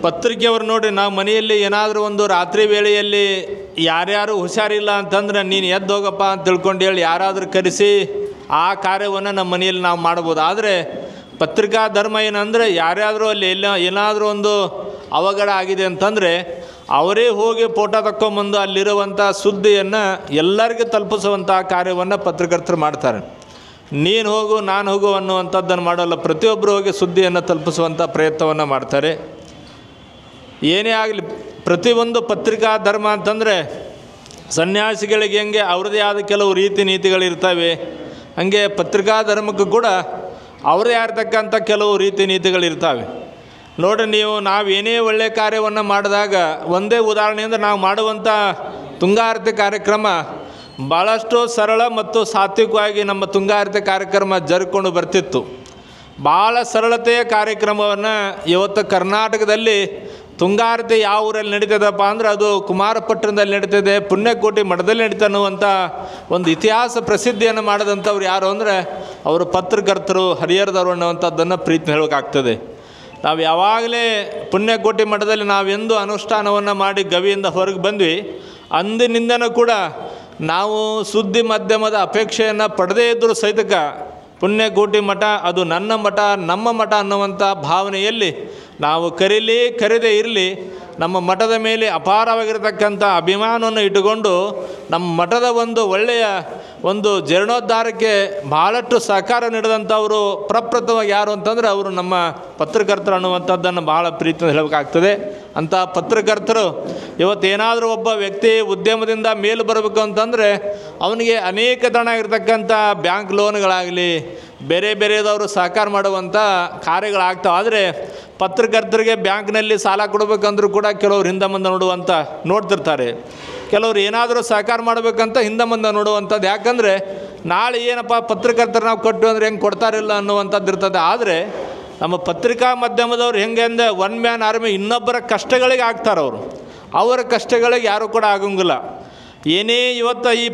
ಪತ್ರಿಕೆಯವರು ನೋಡಿ, ನಾವು ಮನೆಯಲ್ಲಿ ಏನಾದರೂ ಒಂದು ರಾತ್ರಿ ವೇಳೆಯಲ್ಲಿ ಯಾರ್ಯಾರು ಹುಷಾರಿಲ್ಲ ಅಂತಂದ್ರೆ ನೀನು ಎದ್ದು ಹೋಗಪ್ಪ ಅಂತ ತಿಳ್ಕೊಂಡು ಹೇಳಿ ಯಾರಾದರೂ ಕರೆಸಿ ಆ ಕಾರ್ಯವನ್ನು ನಮ್ಮ ಮನೆಯಲ್ಲಿ ನಾವು ಮಾಡ್ಬೋದು. ಆದರೆ ಪತ್ರಿಕಾ ಧರ್ಮ ಏನಂದರೆ ಯಾರ್ಯಾದರೂ ಅಲ್ಲಿ ಏನಾದರೂ ಒಂದು ಅವಘಡ ಆಗಿದೆ ಅಂತಂದರೆ ಅವರೇ ಹೋಗಿ ಫೋಟೋ ತಕ್ಕೊಂಬಂದು ಅಲ್ಲಿರುವಂಥ ಸುದ್ದಿಯನ್ನು ಎಲ್ಲರಿಗೂ ತಲುಪಿಸುವಂಥ ಕಾರ್ಯವನ್ನು ಪತ್ರಕರ್ತರು ಮಾಡ್ತಾರೆ. ನೀನು ಹೋಗು ನಾನು ಹೋಗು ಅನ್ನುವಂಥದ್ದನ್ನು ಮಾಡೋಲ್ಲ, ಪ್ರತಿಯೊಬ್ಬರು ಹೋಗಿ ಸುದ್ದಿಯನ್ನು ತಲುಪಿಸುವಂಥ ಪ್ರಯತ್ನವನ್ನು ಮಾಡ್ತಾರೆ. ಏನೇ ಆಗಲಿ, ಪ್ರತಿಯೊಂದು ಪತ್ರಿಕಾ ಧರ್ಮ ಅಂತಂದರೆ ಸನ್ಯಾಸಿಗಳಿಗೆ ಹೆಂಗೆ ಅವ್ರದ್ದೇ ಆದ ಕೆಲವು ರೀತಿ ನೀತಿಗಳಿರ್ತವೆ, ಹಾಗೆ ಪತ್ರಿಕಾ ಧರ್ಮಕ್ಕೂ ಕೂಡ ಅವರದೇ ಆಗಿರ್ತಕ್ಕಂಥ ಕೆಲವು ರೀತಿ ನೀತಿಗಳಿರ್ತವೆ. ನೋಡಿರಿ, ನಾವೇನೇ ಒಳ್ಳೆಯ ಕಾರ್ಯವನ್ನು ಮಾಡಿದಾಗ ಒಂದೇ ಉದಾಹರಣೆಯಿಂದ ನಾವು ಮಾಡುವಂಥ ತುಂಗಾರತಿ ಕಾರ್ಯಕ್ರಮ ಭಾಳಷ್ಟು ಸರಳ ಮತ್ತು ಸಾತ್ವಿಕವಾಗಿ ನಮ್ಮ ತುಂಗಾರತಿ ಕಾರ್ಯಕ್ರಮ ಜರುಗಿಕೊಂಡು ಬರ್ತಿತ್ತು. ಭಾಳ ಸರಳತೆಯ ಕಾರ್ಯಕ್ರಮವನ್ನು ಇವತ್ತು ಕರ್ನಾಟಕದಲ್ಲಿ ತುಂಗಾರತಿ ಯಾವ ಊರಲ್ಲಿ ನಡೀತದಪ್ಪ ಅಂದ್ರೆ ಅದು ಕುಮಾರಪಟ್ಟಣದಲ್ಲಿ ನಡೀತದೆ, ಪುಣ್ಯಕೋಟಿ ಮಠದಲ್ಲಿ ನಡೀತಾ ಅನ್ನುವಂಥ ಒಂದು ಇತಿಹಾಸ ಪ್ರಸಿದ್ಧಿಯನ್ನು ಮಾಡಿದಂಥವ್ರು ಯಾರು ಅಂದರೆ ಅವರು ಪತ್ರಕರ್ತರು, ಹರಿಹರದವರು ಅನ್ನುವಂಥದ್ದನ್ನು ಪ್ರೀತಿ ಹೇಳೋಕ್ಕಾಗ್ತದೆ. ನಾವು ಯಾವಾಗಲೇ ಪುಣ್ಯಕೋಟಿ ಮಠದಲ್ಲಿ ನಾವೆಂದು ಅನುಷ್ಠಾನವನ್ನು ಮಾಡಿ ಗವಿಯಿಂದ ಹೊರಗೆ ಬಂದ್ವಿ, ಅಂದಿನಿಂದನೂ ಕೂಡ ನಾವು ಸುದ್ದಿ ಮಾಧ್ಯಮದ ಅಪೇಕ್ಷೆಯನ್ನು ಪಡೆದೇ ಇದ್ದರೂ ಸಹಿತಕ ಪುಣ್ಯಕೋಟಿ ಮಠ ಅದು ನನ್ನ ಮಠ, ನಮ್ಮ ಮಠ ಅನ್ನುವಂಥ ಭಾವನೆಯಲ್ಲಿ ನಾವು ಕರೆದೇ ಇರಲಿ ನಮ್ಮ ಮಠದ ಮೇಲೆ ಅಪಾರವಾಗಿರತಕ್ಕಂಥ ಅಭಿಮಾನವನ್ನು ಇಟ್ಟುಕೊಂಡು ನಮ್ಮ ಮಠದ ಒಂದು ಒಳ್ಳೆಯ ಒಂದು ಜೀರ್ಣೋದ್ಧಾರಕ್ಕೆ ಭಾಳಷ್ಟು ಸಹಕಾರ ನೀಡಿದಂಥವರು ಪ್ರಪ್ರಥಮವಾಗಿ ಯಾರು ಅಂತಂದರೆ ಅವರು ನಮ್ಮ ಪತ್ರಕರ್ತರು ಅನ್ನುವಂಥದ್ದನ್ನು ಭಾಳ ಪ್ರೀತಿಯಿಂದ ಹೇಳಬೇಕಾಗ್ತದೆ. ಅಂಥ ಪತ್ರಕರ್ತರು ಇವತ್ತೇನಾದರೂ ಒಬ್ಬ ವ್ಯಕ್ತಿ ಉದ್ಯಮದಿಂದ ಮೇಲು ಬರಬೇಕು ಅಂತಂದರೆ ಅವನಿಗೆ ಅನೇಕ ಆಗಿರ್ತಕ್ಕಂಥ ಬ್ಯಾಂಕ್ ಲೋನ್ಗಳಾಗಲಿ ಬೇರೆದವರು ಸಹಕಾರ ಮಾಡುವಂಥ ಕಾರ್ಯಗಳಾಗ್ತಾವೆ. ಆದರೆ ಪತ್ರಕರ್ತರಿಗೆ ಬ್ಯಾಂಕ್ನಲ್ಲಿ ಸಾಲ ಕೊಡಬೇಕಂದ್ರೂ ಕೂಡ ಕೆಲವರು ಹಿಂದೆ ಮುಂದೆ ನೋಡ್ತಿರ್ತಾರೆ. ಕೆಲವರು ಏನಾದರೂ ಸಹಕಾರ ಮಾಡಬೇಕಂತ ಹಿಂದೆ ಮುಂದೆ ನೋಡುವಂಥದ್ದು. ಯಾಕಂದರೆ ನಾಳೆ ಏನಪ್ಪ ಪತ್ರಕರ್ತರು ನಾವು ಕೊಟ್ಟು ಅಂದರೆ ಹೆಂಗೆ ಕೊಡ್ತಾರಿಲ್ಲ ಅನ್ನುವಂಥದ್ದು ಇರ್ತದೆ. ಆದರೆ ನಮ್ಮ ಪತ್ರಿಕಾ ಮಾಧ್ಯಮದವ್ರು ಹೆಂಗೆ ಅಂದರೆ ಒನ್ ಮ್ಯಾನ್ ಆರ್ಮಿ, ಇನ್ನೊಬ್ಬರ ಕಷ್ಟಗಳಿಗೆ ಆಗ್ತಾರವರು, ಅವರ ಕಷ್ಟಗಳಿಗೆ ಯಾರೂ ಕೂಡ ಆಗಂಗಿಲ್ಲ. ಏನೇ ಇವತ್ತು ಈ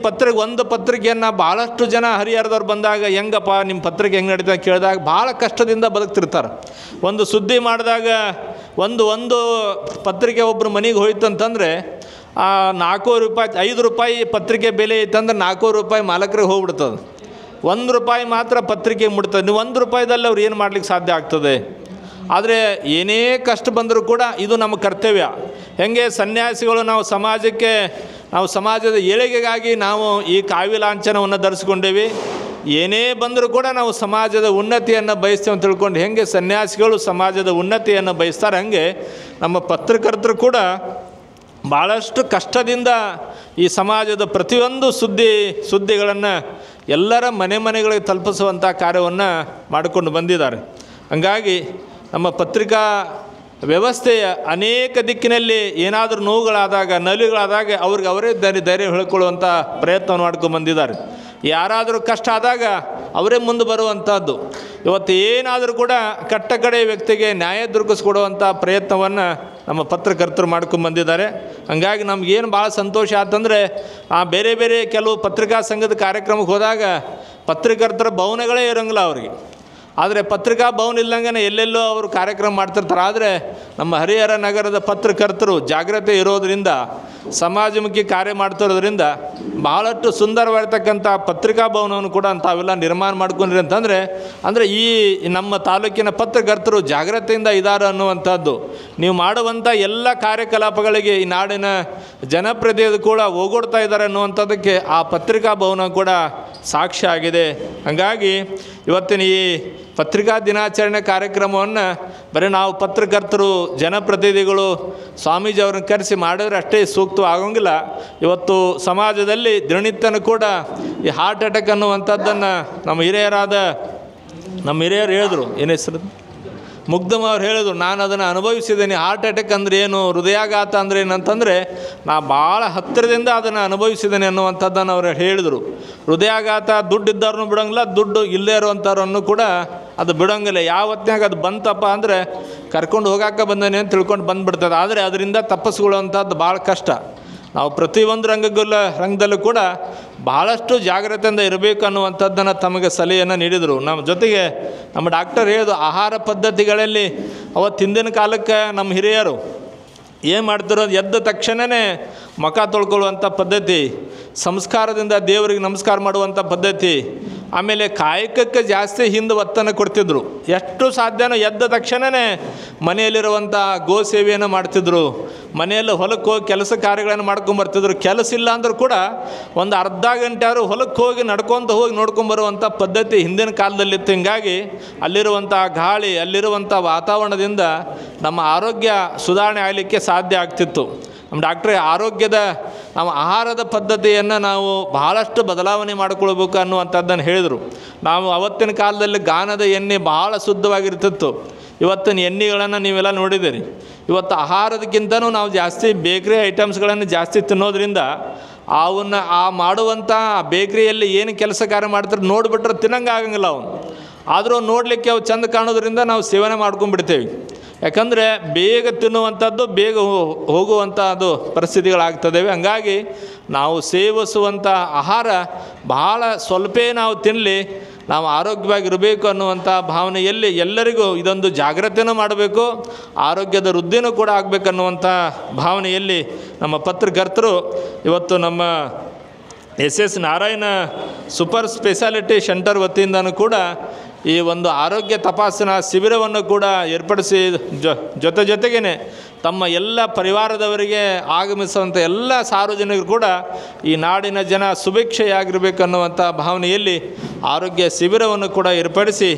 ಒಂದು ಪತ್ರಿಕೆಯನ್ನು ಭಾಳಷ್ಟು ಜನ ಹರಿಹರದವ್ರು ಬಂದಾಗ ಹೆಂಗಪ್ಪ ನಿಮ್ಮ ಪತ್ರಿಕೆ ಹೆಂಗೆ ನಡೀತಾ ಕೇಳಿದಾಗ ಭಾಳ ಕಷ್ಟದಿಂದ ಬದುಕ್ತಿರ್ತಾರೆ. ಒಂದು ಸುದ್ದಿ ಮಾಡಿದಾಗ ಒಂದು ಪತ್ರಿಕೆ ಒಬ್ಬರು ಮನೆಗೆ ಹೋಯ್ತು ಅಂತಂದರೆ ₹4 ₹5 ಪತ್ರಿಕೆ ಬೆಲೆ ಐತಂದ್ರೆ ₹4 ಮಾಲಕರಿಗೆ ಹೋಗ್ಬಿಡ್ತದೆ. ₹1 ಮಾತ್ರ ಪತ್ರಿಕೆ ಮುಡ್ತದೆ. ನೀವು ₹1 ಅವ್ರು ಏನು ಮಾಡ್ಲಿಕ್ಕೆ ಸಾಧ್ಯ ಆಗ್ತದೆ? ಆದರೆ ಏನೇ ಕಷ್ಟ ಬಂದರೂ ಕೂಡ ಇದು ನಮ್ಮ ಕರ್ತವ್ಯ. ಹೆಂಗೆ ಸನ್ಯಾಸಿಗಳು ನಾವು ಸಮಾಜದ ಏಳಿಗೆಗಾಗಿ ನಾವು ಈ ಕಾವಿ ಲಾಂಛನವನ್ನು ಧರಿಸ್ಕೊಂಡೇವಿ, ಏನೇ ಬಂದರೂ ಕೂಡ ನಾವು ಸಮಾಜದ ಉನ್ನತಿಯನ್ನು ಬಯಸ್ತೇವೆ ಅಂತ ತಿಳ್ಕೊಂಡು ಹೆಂಗೆ ಸನ್ಯಾಸಿಗಳು ಸಮಾಜದ ಉನ್ನತಿಯನ್ನು ಬಯಸ್ತಾರೆ, ಹಾಗೆ ನಮ್ಮ ಪತ್ರಕರ್ತರು ಕೂಡ ಭಾಳಷ್ಟು ಕಷ್ಟದಿಂದ ಈ ಸಮಾಜದ ಪ್ರತಿಯೊಂದು ಸುದ್ದಿಗಳನ್ನು ಎಲ್ಲರ ಮನೆಗಳಿಗೆ ತಲುಪಿಸುವಂಥ ಕಾರ್ಯವನ್ನು ಮಾಡಿಕೊಂಡು ಬಂದಿದ್ದಾರೆ. ಹಾಗಾಗಿ ನಮ್ಮ ಪತ್ರಿಕಾ ವ್ಯವಸ್ಥೆಯ ಅನೇಕ ದಿಕ್ಕಿನಲ್ಲಿ ಏನಾದರೂ ನೋವುಗಳಾದಾಗ ನಲಿಗಳಾದಾಗ ಅವ್ರಿಗೆ ಅವರೇ ಧೈರ್ಯ ಹೇಳ್ಕೊಳ್ಳುವಂಥ ಪ್ರಯತ್ನವನ್ನು ಮಾಡ್ಕೊಂಡು ಬಂದಿದ್ದಾರೆ. ಯಾರಾದರೂ ಕಷ್ಟ ಆದಾಗ ಅವರೇ ಮುಂದೆ ಬರುವಂಥದ್ದು. ಇವತ್ತು ಏನಾದರೂ ಕೂಡ ಕಟ್ಟಕಡೆ ವ್ಯಕ್ತಿಗೆ ನ್ಯಾಯ ದೊರಕಿಸ್ಕೊಡುವಂಥ ಪ್ರಯತ್ನವನ್ನು ನಮ್ಮ ಪತ್ರಕರ್ತರು ಮಾಡ್ಕೊಂಡು ಬಂದಿದ್ದಾರೆ. ಹಾಗಾಗಿ ನಮಗೇನು ಭಾಳ ಸಂತೋಷ ಆಯ್ತಂದರೆ ಬೇರೆ ಬೇರೆ ಕೆಲವು ಪತ್ರಿಕಾ ಸಂಘದ ಕಾರ್ಯಕ್ರಮಕ್ಕೆ ಹೋದಾಗ ಪತ್ರಕರ್ತರ ಭವನಗಳೇ ಇರೋಂಗಿಲ್ಲ ಅವ್ರಿಗೆ. ಆದರೆ ಪತ್ರಿಕಾ ಭವನ ಇಲ್ಲಂಗೆ ಎಲ್ಲೆಲ್ಲೋ ಅವರು ಕಾರ್ಯಕ್ರಮ ಮಾಡ್ತಿರ್ತಾರೆ. ಆದರೆ ನಮ್ಮ ಹರಿಹರ ನಗರದ ಪತ್ರಕರ್ತರು ಜಾಗ್ರತೆ ಇರೋದರಿಂದ, ಸಮಾಜಮುಖಿ ಕಾರ್ಯ ಮಾಡ್ತಿರೋದ್ರಿಂದ ಭಾಳಷ್ಟು ಸುಂದರವಾಗಿರ್ತಕ್ಕಂಥ ಪತ್ರಿಕಾ ಭವನವನ್ನು ಕೂಡ ತಾವೆಲ್ಲ ನಿರ್ಮಾಣ ಮಾಡ್ಕೊಂಡ್ರಿ ಅಂದರೆ ಈ ನಮ್ಮ ತಾಲೂಕಿನ ಪತ್ರಕರ್ತರು ಜಾಗ್ರತೆಯಿಂದ ಇದ್ದಾರೆ ಅನ್ನುವಂಥದ್ದು. ನೀವು ಮಾಡುವಂಥ ಎಲ್ಲ ಕಾರ್ಯಕಲಾಪಗಳಿಗೆ ಈ ನಾಡಿನ ಜನಪ್ರತಿನಿಧಿಗಳು ಕೂಡ ಹೋಗೋಡ್ತಾ ಇದ್ದಾರೆ ಅನ್ನುವಂಥದ್ದಕ್ಕೆ ಆ ಪತ್ರಿಕಾ ಭವನ ಕೂಡ ಸಾಕ್ಷಿ ಆಗಿದೆ. ಹಾಗಾಗಿ ಇವತ್ತಿನ ಈ ಪತ್ರಿಕಾ ದಿನಾಚರಣೆ ಕಾರ್ಯಕ್ರಮವನ್ನು ಬರೀ ನಾವು ಪತ್ರಕರ್ತರು ಜನಪ್ರತಿನಿಧಿಗಳು ಸ್ವಾಮೀಜಿಯವ್ರನ್ನ ಕರೆಸಿ ಮಾಡಿದ್ರೆ ಅಷ್ಟೇ ಸೂಕ್ತವಾಗೋಂಗಿಲ್ಲ. ಇವತ್ತು ಸಮಾಜದಲ್ಲಿ ದಿನನಿತ್ಯನೂ ಕೂಡ ಈ ಹಾರ್ಟ್ ಅಟ್ಯಾಕ್ ಅನ್ನುವಂಥದ್ದನ್ನು ನಮ್ಮ ಹಿರಿಯರು ಹೇಳಿದ್ರು, ಏನು ಹೆಸರು ಮುಗ್ಧಮ್ಮ ಅವ್ರು ಹೇಳಿದ್ರು, ನಾನು ಅದನ್ನು ಅನುಭವಿಸಿದ್ದೀನಿ. ಹಾರ್ಟ್ ಅಟ್ಯಾಕ್ ಅಂದರೆ ಏನು, ಹೃದಯಾಘಾತ ಅಂದರೆ ಏನಂತಂದರೆ ನಾ ಭಾಳ ಹತ್ತಿರದಿಂದ ಅದನ್ನು ಅನುಭವಿಸಿದ್ದೇನೆ ಅನ್ನುವಂಥದ್ದನ್ನು ಅವರು ಹೇಳಿದರು. ಹೃದಯಾಘಾತ ದುಡ್ಡು ಇದ್ದವ್ರನ್ನೂ ಬಿಡೋಂಗಿಲ್ಲ, ದುಡ್ಡು ಇಲ್ಲದೇ ಇರುವಂಥವ್ರನ್ನು ಕೂಡ ಅದು ಬಿಡೋಂಗಿಲ್ಲ. ಯಾವತ್ತಿನಾಗ ಅದು ಬಂತಪ್ಪ ಅಂದರೆ ಕರ್ಕೊಂಡು ಹೋಗಾಕ ಬಂದೇನೆ ಅಂತ ತಿಳ್ಕೊಂಡು ಬಂದುಬಿಡ್ತದೆ. ಆದರೆ ಅದರಿಂದ ತಪ್ಪಿಸ್ಕೊಳ್ಳುವಂಥದ್ದು ಭಾಳ ಕಷ್ಟ. ನಾವು ಪ್ರತಿಯೊಂದು ರಂಗದಲ್ಲೂ ಕೂಡ ಭಾಳಷ್ಟು ಜಾಗ್ರತೆಯಿಂದ ಇರಬೇಕು ಅನ್ನುವಂಥದ್ದನ್ನು ತಮಗೆ ಸಲಹೆಯನ್ನು ನೀಡಿದರು. ನಮ್ಮ ಜೊತೆಗೆ ನಮ್ಮ ಡಾಕ್ಟರ್ ಹೇಳಿದ್ರು, ಆಹಾರ ಪದ್ಧತಿಗಳಲ್ಲಿ ಹಿಂದಿನ ಕಾಲಕ್ಕೆ ನಮ್ಮ ಹಿರಿಯರು ಏನು ಮಾಡ್ತಿರೋದು, ಎದ್ದ ತಕ್ಷಣವೇ ಮುಖ ತೊಳ್ಕೊಳ್ಳುವಂಥ ಪದ್ಧತಿ, ಸಂಸ್ಕಾರದಿಂದ ದೇವರಿಗೆ ನಮಸ್ಕಾರ ಮಾಡುವಂಥ ಪದ್ಧತಿ, ಆಮೇಲೆ ಕಾಯಕಕ್ಕೆ ಜಾಸ್ತಿ ಹಿಂದೆ ಒತ್ತನ್ನು ಕೊಡ್ತಿದ್ರು. ಎಷ್ಟು ಸಾಧ್ಯನೋ ಎದ್ದ ತಕ್ಷಣವೇ ಮನೆಯಲ್ಲಿರುವಂಥ ಗೋ ಸೇವೆಯನ್ನು ಮಾಡ್ತಿದ್ರು. ಮನೆಯಲ್ಲಿ ಹೊಲಕ್ಕೆ ಹೋಗಿ ಕೆಲಸ ಕಾರ್ಯಗಳನ್ನು ಮಾಡ್ಕೊಂಬರ್ತಿದ್ರು. ಕೆಲಸ ಇಲ್ಲ ಅಂದರೂ ಕೂಡ ಒಂದು ಅರ್ಧ ಗಂಟೆ ಆದರೂ ಹೊಲಕ್ಕೆ ಹೋಗಿ ನಡ್ಕೊತ ಹೋಗಿ ನೋಡ್ಕೊಂಬರುವಂಥ ಪದ್ಧತಿ ಹಿಂದಿನ ಕಾಲದಲ್ಲಿತ್ತು. ಹಿಂಗಾಗಿ ಅಲ್ಲಿರುವಂಥ ಗಾಳಿ, ಅಲ್ಲಿರುವಂಥ ವಾತಾವರಣದಿಂದ ನಮ್ಮ ಆರೋಗ್ಯ ಸುಧಾರಣೆ ಆಗಲಿಕ್ಕೆ ಸಾಧ್ಯ ಆಗ್ತಿತ್ತು. ನಮ್ಮ ಡಾಕ್ಟ್ರೇ ನಮ್ಮ ಆಹಾರದ ಪದ್ಧತಿಯನ್ನು ನಾವು ಬಹಳಷ್ಟು ಬದಲಾವಣೆ ಮಾಡಿಕೊಳ್ಬೇಕು ಅನ್ನುವಂಥದ್ದನ್ನು ಹೇಳಿದರು. ನಾವು ಅವತ್ತಿನ ಕಾಲದಲ್ಲಿ ಗಾಣದ ಎಣ್ಣೆ ಭಾಳ ಶುದ್ಧವಾಗಿರ್ತಿತ್ತು. ಇವತ್ತಿನ ಎಣ್ಣೆಗಳನ್ನು ನೀವೆಲ್ಲ ನೋಡಿದ್ದೀರಿ. ಇವತ್ತು ಆಹಾರದಕ್ಕಿಂತನೂ ನಾವು ಜಾಸ್ತಿ ಬೇಕ್ರಿ ಐಟಮ್ಸ್ಗಳನ್ನು ಜಾಸ್ತಿ ತಿನ್ನೋದ್ರಿಂದ ಮಾಡುವಂಥ ಬೇಕ್ರಿಯಲ್ಲಿ ಏನು ಕೆಲಸ ಕಾರ್ಯ ಮಾಡ್ತಾರೆ ನೋಡಿಬಿಟ್ರೆ ತಿನ್ನಂಗೆ ಆಗಂಗಿಲ್ಲ ಅವನು. ಆದರೂ ನೋಡಲಿಕ್ಕೆ ಅವು ಚೆಂದ ಕಾಣೋದ್ರಿಂದ ನಾವು ಸೇವನೆ ಮಾಡ್ಕೊಂಡ್ಬಿಡ್ತೇವೆ. ಯಾಕಂದರೆ ಬೇಗ ತಿನ್ನುವಂಥದ್ದು ಬೇಗ ಹೋಗುವಂಥದ್ದು ಪರಿಸ್ಥಿತಿಗಳಾಗ್ತದೇವೆ. ಹಂಗಾಗಿ ನಾವು ಸೇವಿಸುವಂಥ ಆಹಾರ ಬಹಳ ಸ್ವಲ್ಪೇ ನಾವು ತಿನ್ನಲಿ, ನಾವು ಆರೋಗ್ಯವಾಗಿರಬೇಕು ಅನ್ನುವಂಥ ಭಾವನೆಯಲ್ಲಿ ಎಲ್ಲರಿಗೂ ಇದೊಂದು ಜಾಗ್ರತೆನೂ ಮಾಡಬೇಕು, ಆರೋಗ್ಯದ ವೃದ್ಧಿನೂ ಕೂಡ ಆಗಬೇಕನ್ನುವಂಥ ಭಾವನೆಯಲ್ಲಿ ನಮ್ಮ ಪತ್ರಕರ್ತರು ಇವತ್ತು ನಮ್ಮ SS Narayana super speciality centre ವತಿಯಿಂದನೂ ಕೂಡ ಈ ಒಂದು ಆರೋಗ್ಯ ತಪಾಸಣಾ ಶಿಬಿರವನ್ನು ಕೂಡ ಏರ್ಪಡಿಸಿ ಜೊತೆಗೇ ತಮ್ಮ ಎಲ್ಲ ಪರಿವಾರದವರಿಗೆ ಆಗಮಿಸುವಂಥ ಎಲ್ಲ ಸಾರ್ವಜನಿಕರು ಕೂಡ ಈ ನಾಡಿನ ಜನ ಸುಭಿಕ್ಷೆಯಾಗಿರಬೇಕನ್ನುವಂಥ ಭಾವನೆಯಲ್ಲಿ ಆರೋಗ್ಯ ಶಿಬಿರವನ್ನು ಕೂಡ ಏರ್ಪಡಿಸಿ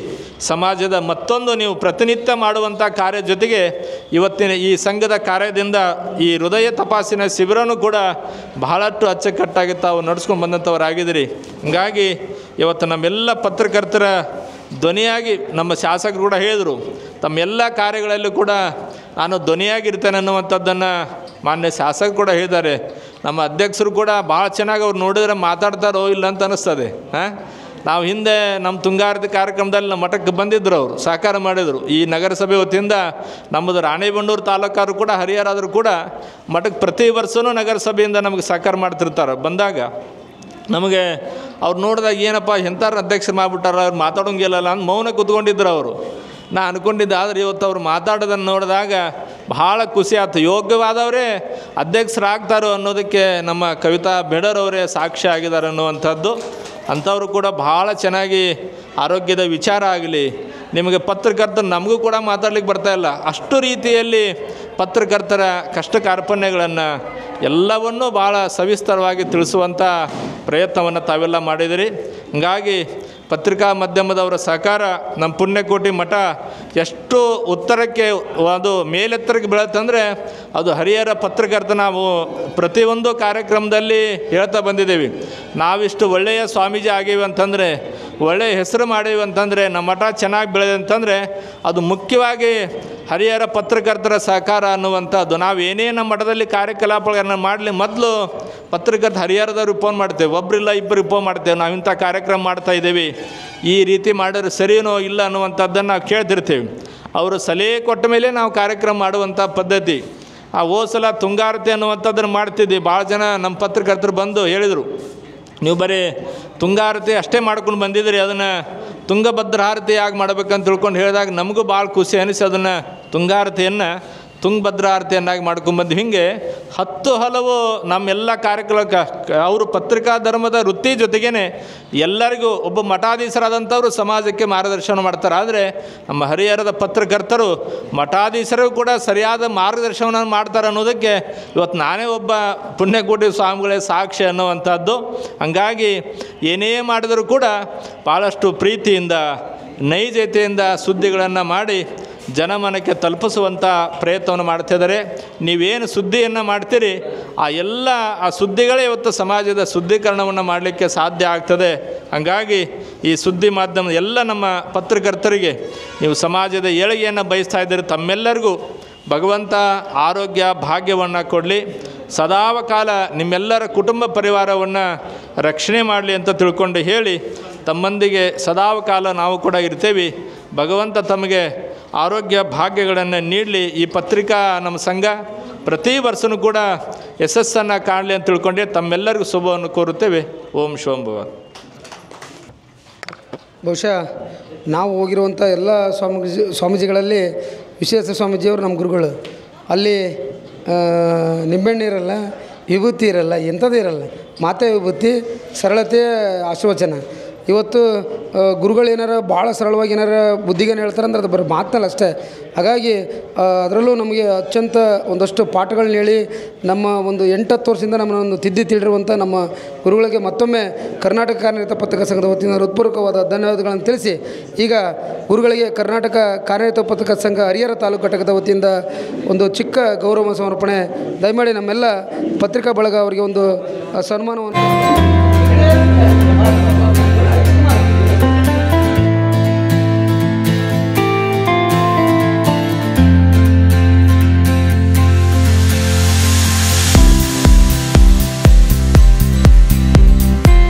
ಸಮಾಜದ ಮತ್ತೊಂದು ನೀವು ಪ್ರತಿನಿತ್ಯ ಮಾಡುವಂಥ ಕಾರ್ಯ ಜೊತೆಗೆ ಇವತ್ತಿನ ಈ ಸಂಘದ ಕಾರ್ಯದಿಂದ ಈ ಹೃದಯ ತಪಾಸಣೆ ಶಿಬಿರನೂ ಕೂಡ ಬಹಳಷ್ಟು ಅಚ್ಚುಕಟ್ಟಾಗಿ ತಾವು ನಡೆಸ್ಕೊಂಡು ಬಂದಂಥವರಾಗಿದ್ದೀರಿ. ಹೀಗಾಗಿ ಇವತ್ತು ನಮ್ಮೆಲ್ಲ ಪತ್ರಕರ್ತರ ಧ್ವನಿಯಾಗಿ ನಮ್ಮ ಶಾಸಕರು ಕೂಡ ಹೇಳಿದರು, ತಮ್ಮೆಲ್ಲ ಕಾರ್ಯಗಳಲ್ಲೂ ಕೂಡ ನಾನು ಧ್ವನಿಯಾಗಿರ್ತೇನೆ ಅನ್ನುವಂಥದ್ದನ್ನು ಮಾನ್ಯ ಶಾಸಕರು ಕೂಡ ಹೇಳಿದ್ದಾರೆ. ನಮ್ಮ ಅಧ್ಯಕ್ಷರು ಕೂಡ ಭಾಳ ಚೆನ್ನಾಗಿ ಅವ್ರು ನೋಡಿದ್ರೆ ಮಾತಾಡ್ತಾರೋ ಇಲ್ಲ ಅಂತ ಅನ್ನಿಸ್ತದೆ. ನಾವು ಹಿಂದೆ ನಮ್ಮ ತುಂಗಾರತಿ ಕಾರ್ಯಕ್ರಮದಲ್ಲಿ ನಮ್ಮ ಮಠಕ್ಕೆ ಬಂದಿದ್ದರು, ಅವರು ಸಹಕಾರ ಮಾಡಿದರು. ಈ ನಗರಸಭೆ ವತಿಯಿಂದ ನಮ್ಮದು ರಾಣೆಬೆನ್ನೂರು ತಾಲೂಕಾರು ಕೂಡ ಹರಿಹರಾದರೂ ಕೂಡ ಮಠಕ್ಕೆ ಪ್ರತಿ ವರ್ಷವೂ ನಗರಸಭೆಯಿಂದ ನಮಗೆ ಸಹಕಾರ ಮಾಡ್ತಿರ್ತಾರೆ. ಬಂದಾಗ ನಮಗೆ ಅವ್ರು ನೋಡಿದಾಗ ಏನಪ್ಪ ಎಂಥಾರು ಅಧ್ಯಕ್ಷರು ಮಾಡಿಬಿಟ್ಟಾರ, ಅವ್ರು ಮಾತಾಡೋಂಗಿಲ್ಲ ಅಂತ ಮೌನ ಕೂತ್ಕೊಂಡಿದ್ರು ಅವರು. ನಾ ಅಂದ್ಕೊಂಡಿದ್ದೆ, ಆದರೆ ಇವತ್ತು ಅವ್ರು ಮಾತಾಡೋದನ್ನು ನೋಡಿದಾಗ ಭಾಳ ಖುಷಿ ಆಯ್ತು. ಯೋಗ್ಯವಾದವರೇ ಅಧ್ಯಕ್ಷರಾಗ್ತಾರೋ ಅನ್ನೋದಕ್ಕೆ ನಮ್ಮ ಕವಿತಾ ಬೇಡರವರೇ ಸಾಕ್ಷಿ ಆಗಿದ್ದಾರೆ ಅನ್ನುವಂಥದ್ದು. ಅಂಥವರು ಕೂಡ ಭಾಳ ಚೆನ್ನಾಗಿ ಆರೋಗ್ಯದ ವಿಚಾರ ಆಗಲಿ, ನಿಮಗೆ ಪತ್ರಕರ್ತರು ನಮಗೂ ಕೂಡ ಮಾತಾಡ್ಲಿಕ್ಕೆ ಬರ್ತಾಯಿಲ್ಲ. ಅಷ್ಟು ರೀತಿಯಲ್ಲಿ ಪತ್ರಕರ್ತರ ಕಷ್ಟ ಕಾರ್ಪಣ್ಯಗಳನ್ನು ಎಲ್ಲವನ್ನೂ ಭಾಳ ಸವಿಸ್ತರವಾಗಿ ತಿಳಿಸುವಂಥ ಪ್ರಯತ್ನವನ್ನು ತಾವೆಲ್ಲ ಮಾಡಿದಿರಿ. ಹೀಗಾಗಿ ಪತ್ರಿಕಾ ಮಾಧ್ಯಮದವರ ಸಹಕಾರ ನಮ್ಮ ಪುಣ್ಯಕೋಟಿ ಮಠ ಎಷ್ಟು ಉತ್ತರಕ್ಕೆ ಅದು ಮೇಲೆತ್ತರಕ್ಕೆ ಬೆಳೆತಂದರೆ ಅದು ಹರಿಹರ ಪತ್ರಕರ್ತ ನಾವು ಪ್ರತಿಯೊಂದು ಕಾರ್ಯಕ್ರಮದಲ್ಲಿ ಹೇಳ್ತಾ ಬಂದಿದ್ದೇವೆ. ನಾವಿಷ್ಟು ಒಳ್ಳೆಯ ಸ್ವಾಮೀಜಿ ಆಗೀವಿ ಅಂತಂದರೆ, ಒಳ್ಳೆಯ ಹೆಸರು ಮಾಡೀವಿ ಅಂತಂದರೆ, ನಮ್ಮ ಮಠ ಚೆನ್ನಾಗಿ ಬೆಳೆದೆ ಅಂತಂದರೆ ಅದು ಮುಖ್ಯವಾಗಿ ಹರಿಹರ ಪತ್ರಕರ್ತರ ಸಹಕಾರ ಅನ್ನುವಂಥದ್ದು. ನಾವು ಏನೇ ನಮ್ಮ ಮಠದಲ್ಲಿ ಕಾರ್ಯಕಲಾಪಗಳನ್ನು ಮಾಡಲಿ ಮೊದಲು ಪತ್ರಕರ್ತ ಹರಿಹರದವ್ರಿಗೆ ಫೋನ್ ಮಾಡ್ತೇವೆ, ಒಬ್ಬರಿಲ್ಲ ಇಬ್ಬರಿಗೆ ಫೋನ್ ಮಾಡ್ತೇವೆ, ನಾವು ಇಂಥ ಕಾರ್ಯಕ್ರಮ ಮಾಡ್ತಾಯಿದ್ದೀವಿ, ಈ ರೀತಿ ಮಾಡಿದ್ರೆ ಸರಿಯೋ ಇಲ್ಲ ಅನ್ನುವಂಥದ್ದನ್ನು ನಾವು ಕೇಳ್ತಿರ್ತೀವಿ. ಅವರು ಸಲಹೆ ಕೊಟ್ಟ ಮೇಲೆ ನಾವು ಕಾರ್ಯಕ್ರಮ ಮಾಡುವಂಥ ಪದ್ಧತಿ. ಹೋದ ಸಲ ತುಂಗಾರತಿ ಅನ್ನುವಂಥದ್ದನ್ನು ಮಾಡ್ತಿದ್ವಿ. ಭಾಳ ಜನ ನಮ್ಮ ಪತ್ರಕರ್ತರು ಬಂದು ಹೇಳಿದರು, ನೀವು ಬರೀ ತುಂಗಾರತಿ ಅಷ್ಟೇ ಮಾಡ್ಕೊಂಡು ಬಂದಿದ್ರಿ, ಅದನ್ನು ತುಂಗಭದ್ರ ಆರತಿ ಯಾಕೆ ಮಾಡ್ಬೇಕಂತ ತಿಳ್ಕೊಂಡು ಹೇಳಿದಾಗ ನಮಗೂ ಭಾಳ ಖುಷಿ ಅನಿಸಿ ಅದನ್ನು ತುಂಗಾರತಿಯನ್ನು ತುಂಗಭದ್ರ ಆರತಿಯನ್ನಾಗಿ ಮಾಡ್ಕೊಂಡ್ಬಂದು ಹೀಗೆ 10 ಹಲವು ನಮ್ಮೆಲ್ಲ ಕಾರ್ಯಕ್ರಮಕ್ಕೆ ಅವರು ಪತ್ರಿಕಾ ಧರ್ಮದ ವೃತ್ತಿ ಜೊತೆಗೇ ಎಲ್ಲರಿಗೂ ಒಬ್ಬ ಮಠಾಧೀಶರಾದಂಥವರು ಸಮಾಜಕ್ಕೆ ಮಾರ್ಗದರ್ಶನ ಮಾಡ್ತಾರೆ. ಆದರೆ ನಮ್ಮ ಹರಿಹರದ ಪತ್ರಕರ್ತರು ಮಠಾಧೀಶರಿಗೂ ಕೂಡ ಸರಿಯಾದ ಮಾರ್ಗದರ್ಶನವನ್ನು ಮಾಡ್ತಾರೆ ಅನ್ನೋದಕ್ಕೆ ಇವತ್ತು ನಾನೇ ಒಬ್ಬ ಪುಣ್ಯಕೋಟಿ ಸ್ವಾಮಿಗಳೇ ಸಾಕ್ಷಿ ಅನ್ನುವಂಥದ್ದು. ಹಾಗಾಗಿ ಏನೇ ಮಾಡಿದರೂ ಕೂಡ ಭಾಳಷ್ಟು ಪ್ರೀತಿಯಿಂದ ನೈಜತೆಯಿಂದ ಸುದ್ದಿಗಳನ್ನು ಮಾಡಿ ಜನಮನಕ್ಕೆ ತಲುಪಿಸುವಂಥ ಪ್ರಯತ್ನವನ್ನು ಮಾಡ್ತಿದ್ದಾರೆ. ನೀವೇನು ಸುದ್ದಿಯನ್ನು ಮಾಡ್ತೀರಿ ಆ ಸುದ್ದಿಗಳೇ ಇವತ್ತು ಸಮಾಜದ ಶುದ್ಧೀಕರಣವನ್ನು ಮಾಡಲಿಕ್ಕೆ ಸಾಧ್ಯ ಆಗ್ತದೆ. ಹಾಗಾಗಿ ಈ ಸುದ್ದಿ ಮಾಧ್ಯಮ ಎಲ್ಲ ನಮ್ಮ ಪತ್ರಕರ್ತರಿಗೆ ನೀವು ಸಮಾಜದ ಏಳಿಗೆಯನ್ನು ಬಯಸ್ತಾ ಇದ್ದೀರಿ. ತಮ್ಮೆಲ್ಲರಿಗೂ ಭಗವಂತ ಆರೋಗ್ಯ ಭಾಗ್ಯವನ್ನು ಕೊಡಲಿ, ಸದಾಕಾಲ ನಿಮ್ಮೆಲ್ಲರ ಕುಟುಂಬ ಪರಿವಾರವನ್ನು ರಕ್ಷಣೆ ಮಾಡಲಿ ಅಂತ ತಿಳ್ಕೊಂಡು ಹೇಳಿ ತಮ್ಮೊಂದಿಗೆ ಸದಾಕಾಲ ನಾವು ಕೂಡ ಇರ್ತೇವೆ. ಭಗವಂತ ತಮಗೆ ಆರೋಗ್ಯ ಭಾಗ್ಯಗಳನ್ನು ನೀಡಲಿ. ಈ ಪತ್ರಿಕಾ ನಮ್ಮ ಸಂಘ ಪ್ರತಿ ವರ್ಷವೂ ಕೂಡ ಯಶಸ್ಸನ್ನು ಕಾಣಲಿ ಅಂತ ತಿಳ್ಕೊಂಡೆ ತಮ್ಮೆಲ್ಲರಿಗೂ ಶುಭವನ್ನು ಕೋರುತ್ತೇವೆ. ಓಂ ಶೋಂಭವ. ಬಹುಶಃ ನಾವು ಹೋಗಿರುವಂಥ ಎಲ್ಲ ಸ್ವಾಮೀಜಿಗಳಲ್ಲಿ ವಿಶ್ವೇಶ ಸ್ವಾಮೀಜಿಯವರು ನಮ್ಮ ಗುರುಗಳು. ಅಲ್ಲಿ ನಿಂಬೆಹಣ್ಣು ಇರಲ್ಲ, ವಿಭೂತಿ ಇರಲ್ಲ, ಎಂಥದೇ ಇರಲ್ಲ, ಮಾತೆ ವಿಭೂತಿ, ಸರಳತೆ, ಆಶೀರ್ವಚನ. ಇವತ್ತು ಗುರುಗಳೇನಾರ ಭಾಳ ಸರಳವಾಗಿ ಏನಾರ ಬುದ್ಧಿಗೇನು ಹೇಳ್ತಾರೆ ಅಂದ್ರೆ ಅದು ಬರೀ ಮಾತಲ್ಲ ಅಷ್ಟೇ. ಹಾಗಾಗಿ ಅದರಲ್ಲೂ ನಮಗೆ ಅತ್ಯಂತ ಒಂದಷ್ಟು ಪಾಠಗಳನ್ನ ಹೇಳಿ ನಮ್ಮ ಒಂದು 8-10 ವರ್ಷದಿಂದ ನಮ್ಮನ್ನು ಒಂದು ತಿಳಿರುವಂಥ ನಮ್ಮ ಗುರುಗಳಿಗೆ ಮತ್ತೊಮ್ಮೆ ಕರ್ನಾಟಕ ಕಾರ್ಯನಿರತ ಪತ್ರಕರ್ತರ ಸಂಘದ ವತಿಯಿಂದ ಹೃತ್ಪೂರ್ವಕವಾದ ಧನ್ಯವಾದಗಳನ್ನು ತಿಳಿಸಿ, ಈಗ ಗುರುಗಳಿಗೆ ಕರ್ನಾಟಕ ಕಾರ್ಯನಿರತ ಪತ್ರಕರ್ತರ ಸಂಘ ಹರಿಹರ ತಾಲೂಕು ಘಟಕದ ವತಿಯಿಂದ ಒಂದು ಚಿಕ್ಕ ಗೌರವ ಸಮರ್ಪಣೆ. ದಯಮಾಡಿ ನಮ್ಮೆಲ್ಲ ಪತ್ರಿಕಾ ಬಳಗ ಅವರಿಗೆ ಒಂದು ಸನ್ಮಾನವನ್ನು.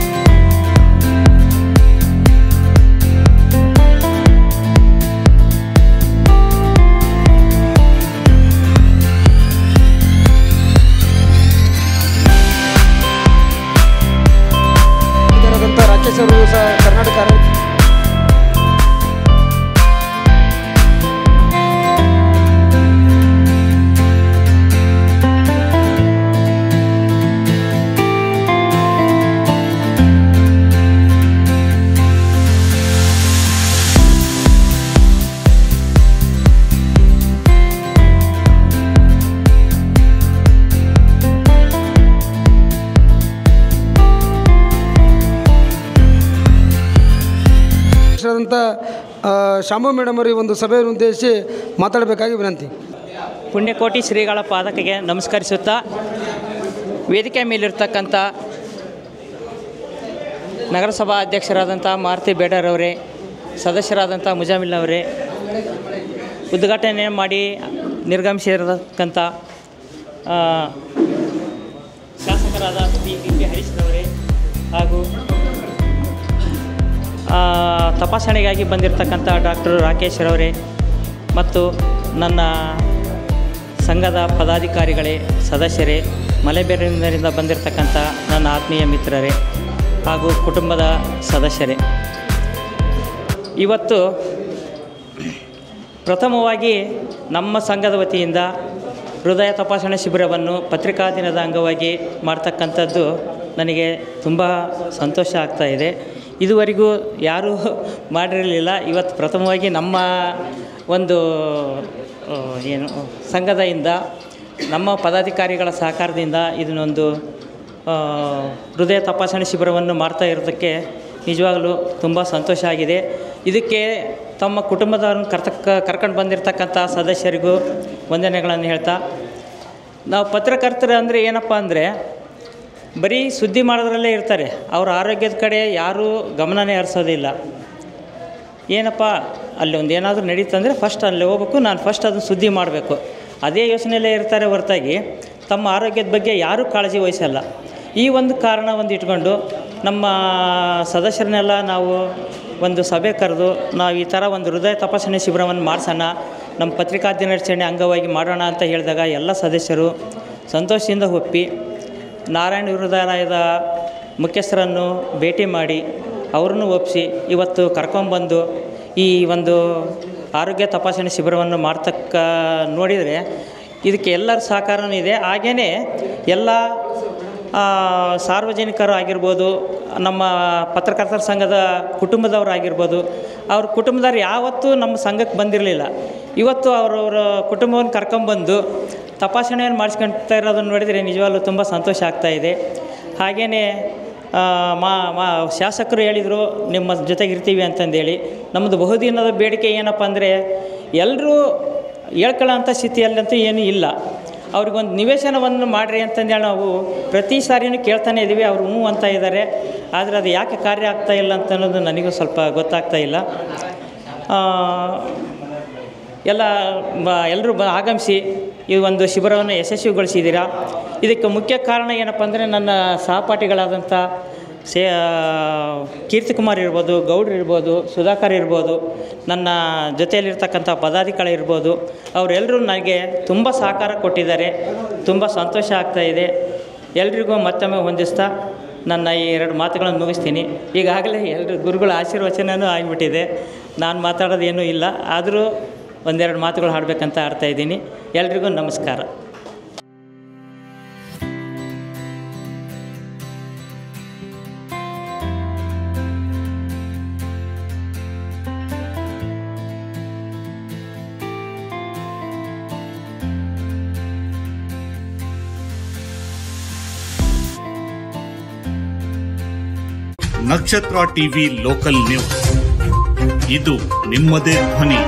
ಕರ್ನಾಟಕ ಶಾಂಭು ಮೇಡಮ್ ಅವರಿಗೆ ಒಂದು ಸಭೆಯನ್ನು ಉದ್ದೇಶಿಸಿ ಮಾತಾಡಬೇಕಾಗಿ ವಿನಂತಿ. ಪುಣ್ಯಕೋಟಿ ಶ್ರೀಗಳ ಪಾದಕ್ಕೆ ನಮಸ್ಕರಿಸುತ್ತಾ, ವೇದಿಕೆ ಮೇಲಿರ್ತಕ್ಕಂಥ ನಗರಸಭಾ ಅಧ್ಯಕ್ಷರಾದಂಥ ಮಾರುತಿ ಬೇಡರವರೇ, ಸದಸ್ಯರಾದಂಥ ಮುಜಾಮಿಲ್ ಅವರೇ, ಉದ್ಘಾಟನೆ ಮಾಡಿ ನಿರ್ಗಮಿಸಿರತಕ್ಕಂಥ ಶಾಸಕರಾದ ಪಿ ಹರೀಶ್ರವರೇ ಹಾಗೂ ತಪಾಸಣೆಗಾಗಿ ಬಂದಿರತಕ್ಕಂಥ ಡಾಕ್ಟರ್ ರಾಕೇಶ್ರವರೇ ಮತ್ತು ನನ್ನ ಸಂಘದ ಪದಾಧಿಕಾರಿಗಳೇ, ಸದಸ್ಯರೇ, ಮಲೆಬೇರಿನಿಂದ ಬಂದಿರತಕ್ಕಂಥ ನನ್ನ ಆತ್ಮೀಯ ಮಿತ್ರರೇ ಹಾಗೂ ಕುಟುಂಬದ ಸದಸ್ಯರೇ, ಇವತ್ತು ಪ್ರಥಮವಾಗಿ ನಮ್ಮ ಸಂಘದ ವತಿಯಿಂದ ಹೃದಯ ತಪಾಸಣೆ ಶಿಬಿರವನ್ನು ಪತ್ರಿಕಾ ದಿನದ ಅಂಗವಾಗಿ ಮಾಡ್ತಕ್ಕಂಥದ್ದು ನನಗೆ ತುಂಬ ಸಂತೋಷ ಆಗ್ತಾಯಿದೆ. ಇದುವರೆಗೂ ಯಾರೂ ಮಾಡಿರಲಿಲ್ಲ. ಇವತ್ತು ಪ್ರಥಮವಾಗಿ ನಮ್ಮ ಒಂದು ಏನು ಸಂಘದಿಂದ ನಮ್ಮ ಪದಾಧಿಕಾರಿಗಳ ಸಹಕಾರದಿಂದ ಇದನ್ನೊಂದು ಹೃದಯ ತಪಾಸಣೆ ಶಿಬಿರವನ್ನು ಮಾಡ್ತಾ ಇರೋದಕ್ಕೆ ನಿಜವಾಗಲೂ ತುಂಬ ಸಂತೋಷ ಆಗಿದೆ. ಇದಕ್ಕೆ ತಮ್ಮ ಕುಟುಂಬದವ್ರನ್ನ ಕರ್ಕೊಂಡು ಬಂದಿರತಕ್ಕಂಥ ಸದಸ್ಯರಿಗೂ ವಂದನೆಗಳನ್ನು ಹೇಳ್ತಾ, ನಾವು ಪತ್ರಕರ್ತರು ಅಂದರೆ ಏನಪ್ಪ ಅಂದರೆ ಬರೀ ಸುದ್ದಿ ಮಾಡೋದ್ರಲ್ಲೇ ಇರ್ತಾರೆ. ಅವ್ರ ಆರೋಗ್ಯದ ಕಡೆ ಯಾರೂ ಗಮನನೇ ಹರಿಸೋದಿಲ್ಲ. ಏನಪ್ಪ ಅಲ್ಲಿ ಒಂದು ಏನಾದರೂ ನಡೀತಂದರೆ ಫಸ್ಟ್ ಅಲ್ಲಿ ಹೋಗ್ಬೇಕು, ನಾನು ಫಸ್ಟ್ ಅದನ್ನು ಸುದ್ದಿ ಮಾಡಬೇಕು, ಅದೇ ಯೋಚನೆಯಲ್ಲೇ ಇರ್ತಾರೆ ಹೊರತಾಗಿ ತಮ್ಮ ಆರೋಗ್ಯದ ಬಗ್ಗೆ ಯಾರೂ ಕಾಳಜಿ ವಹಿಸಲ್ಲ. ಈ ಒಂದು ಕಾರಣ ಇಟ್ಕೊಂಡು ನಮ್ಮ ಸದಸ್ಯರನ್ನೆಲ್ಲ ನಾವು ಒಂದು ಸಭೆ ಕರೆದು ನಾವು ಈ ಥರ ಒಂದು ಹೃದಯ ತಪಾಸಣೆ ಶಿಬಿರವನ್ನು ಮಾಡಿಸೋಣ, ನಮ್ಮ ಪತ್ರಿಕಾ ದಿನಾಚರಣೆ ಅಂಗವಾಗಿ ಮಾಡೋಣ ಅಂತ ಹೇಳಿದಾಗ ಎಲ್ಲ ಸದಸ್ಯರು ಸಂತೋಷದಿಂದ ಒಪ್ಪಿ ನಾರಾಯಣ ಹೃದಯಾಲಯದ ಮುಖ್ಯಸ್ಥರನ್ನು ಭೇಟಿ ಮಾಡಿ ಅವ್ರನ್ನೂ ಒಪ್ಪಿಸಿ ಇವತ್ತು ಕರ್ಕೊಂಬಂದು ಈ ಒಂದು ಆರೋಗ್ಯ ತಪಾಸಣೆ ಶಿಬಿರವನ್ನು ಮಾಡ್ತಕ್ಕ ನೋಡಿದರೆ ಇದಕ್ಕೆ ಎಲ್ಲರ ಸಹಕಾರವೂ ಇದೆ. ಹಾಗೆಯೇ ಎಲ್ಲ ಸಾರ್ವಜನಿಕರು ಆಗಿರ್ಬೋದು, ನಮ್ಮ ಪತ್ರಕರ್ತರ ಸಂಘದ ಕುಟುಂಬದವರಾಗಿರ್ಬೋದು, ಅವ್ರ ಕುಟುಂಬದವ್ರು ಯಾವತ್ತೂ ನಮ್ಮ ಸಂಘಕ್ಕೆ ಬಂದಿರಲಿಲ್ಲ. ಇವತ್ತು ಅವರವರ ಕುಟುಂಬವನ್ನು ಕರ್ಕೊಂಬಂದು ತಪಾಸಣೆಯನ್ನು ಮಾಡಿಸ್ಕೊಳ್ತಾ ಇರೋದನ್ನು ನೋಡಿದರೆ ನಿಜವಾಗ್ಲೂ ತುಂಬ ಸಂತೋಷ ಆಗ್ತಾಯಿದೆ. ಹಾಗೆಯೇ ಶಾಸಕರು ಹೇಳಿದರು ನಿಮ್ಮ ಜೊತೆಗೆ ಇರ್ತೀವಿ ಅಂತಂದೇಳಿ. ನಮ್ಮದು ಬಹುದಿನದ ಬೇಡಿಕೆ ಏನಪ್ಪ ಅಂದರೆ ಎಲ್ಲರೂ ಹೇಳ್ಕೊಳ್ಳೋಂಥ ಸ್ಥಿತಿಯಲ್ಲಂತೂ ಏನೂ ಇಲ್ಲ. ಅವ್ರಿಗೊಂದು ನಿವೇಶನವನ್ನು ಮಾಡಿರಿ ಅಂತಂದೇಳಿ ನಾವು ಪ್ರತಿ ಸಾರಿನೂ ಕೇಳ್ತಾನೆ ಇದ್ದೀವಿ. ಅವರು ಹ್ಞೂ ಅಂತ ಇದ್ದಾರೆ. ಆದರೆ ಅದು ಯಾಕೆ ಕಾರ್ಯ ಆಗ್ತಾಯಿಲ್ಲ ಅಂತ ಅನ್ನೋದು ನನಗೂ ಸ್ವಲ್ಪ ಗೊತ್ತಾಗ್ತಾ ಇಲ್ಲ. ಎಲ್ಲರೂ ಆಗಮಿಸಿ ಈ ಒಂದು ಶಿಬಿರವನ್ನು ಯಶಸ್ವಿಗೊಳಿಸಿದ್ದೀರಾ. ಇದಕ್ಕೆ ಮುಖ್ಯ ಕಾರಣ ಏನಪ್ಪ ಅಂದರೆ ನನ್ನ ಸಹಪಾಠಿಗಳಾದಂಥ ಕೀರ್ತಿಕುಮಾರ್ ಇರ್ಬೋದು, ಗೌಡ್ರು ಇರ್ಬೋದು, ಸುಧಾಕರ್ ಇರ್ಬೋದು, ನನ್ನ ಜೊತೆಯಲ್ಲಿರ್ತಕ್ಕಂಥ ಪದಾಧಿಕಾರಿ ಇರ್ಬೋದು, ಅವರೆಲ್ಲರೂ ನನಗೆ ತುಂಬ ಸಹಕಾರ ಕೊಟ್ಟಿದ್ದಾರೆ. ತುಂಬ ಸಂತೋಷ ಆಗ್ತಾಯಿದೆ. ಎಲ್ರಿಗೂ ಮತ್ತೊಮ್ಮೆ ಹೊಂದಿಸ್ತಾ ನನ್ನ ಈ 2 ಮಾತುಗಳನ್ನು ಮುಗಿಸ್ತೀನಿ. ಈಗಾಗಲೇ ಎಲ್ಲರೂ ಗುರುಗಳ ಆಶೀರ್ವಚನವೂ ಆಗಿಬಿಟ್ಟಿದೆ. ನಾನು ಮಾತಾಡೋದೇನೂ ಇಲ್ಲ, ಆದರೂ ಒಂದೆರಡು ಮಾತುಗಳು ಹಾಡಬೇಕಂತ ಆಡ್ತಾಯಿದ್ದೀನಿ. ಎಲ್ರಿಗೂ ನಮಸ್ಕಾರ. ನಕ್ಷತ್ರ ಟಿವಿ ಲೋಕಲ್ ನ್ಯೂಸ್, ಇದು ನಿಮ್ಮದೇ ಧ್ವನಿ.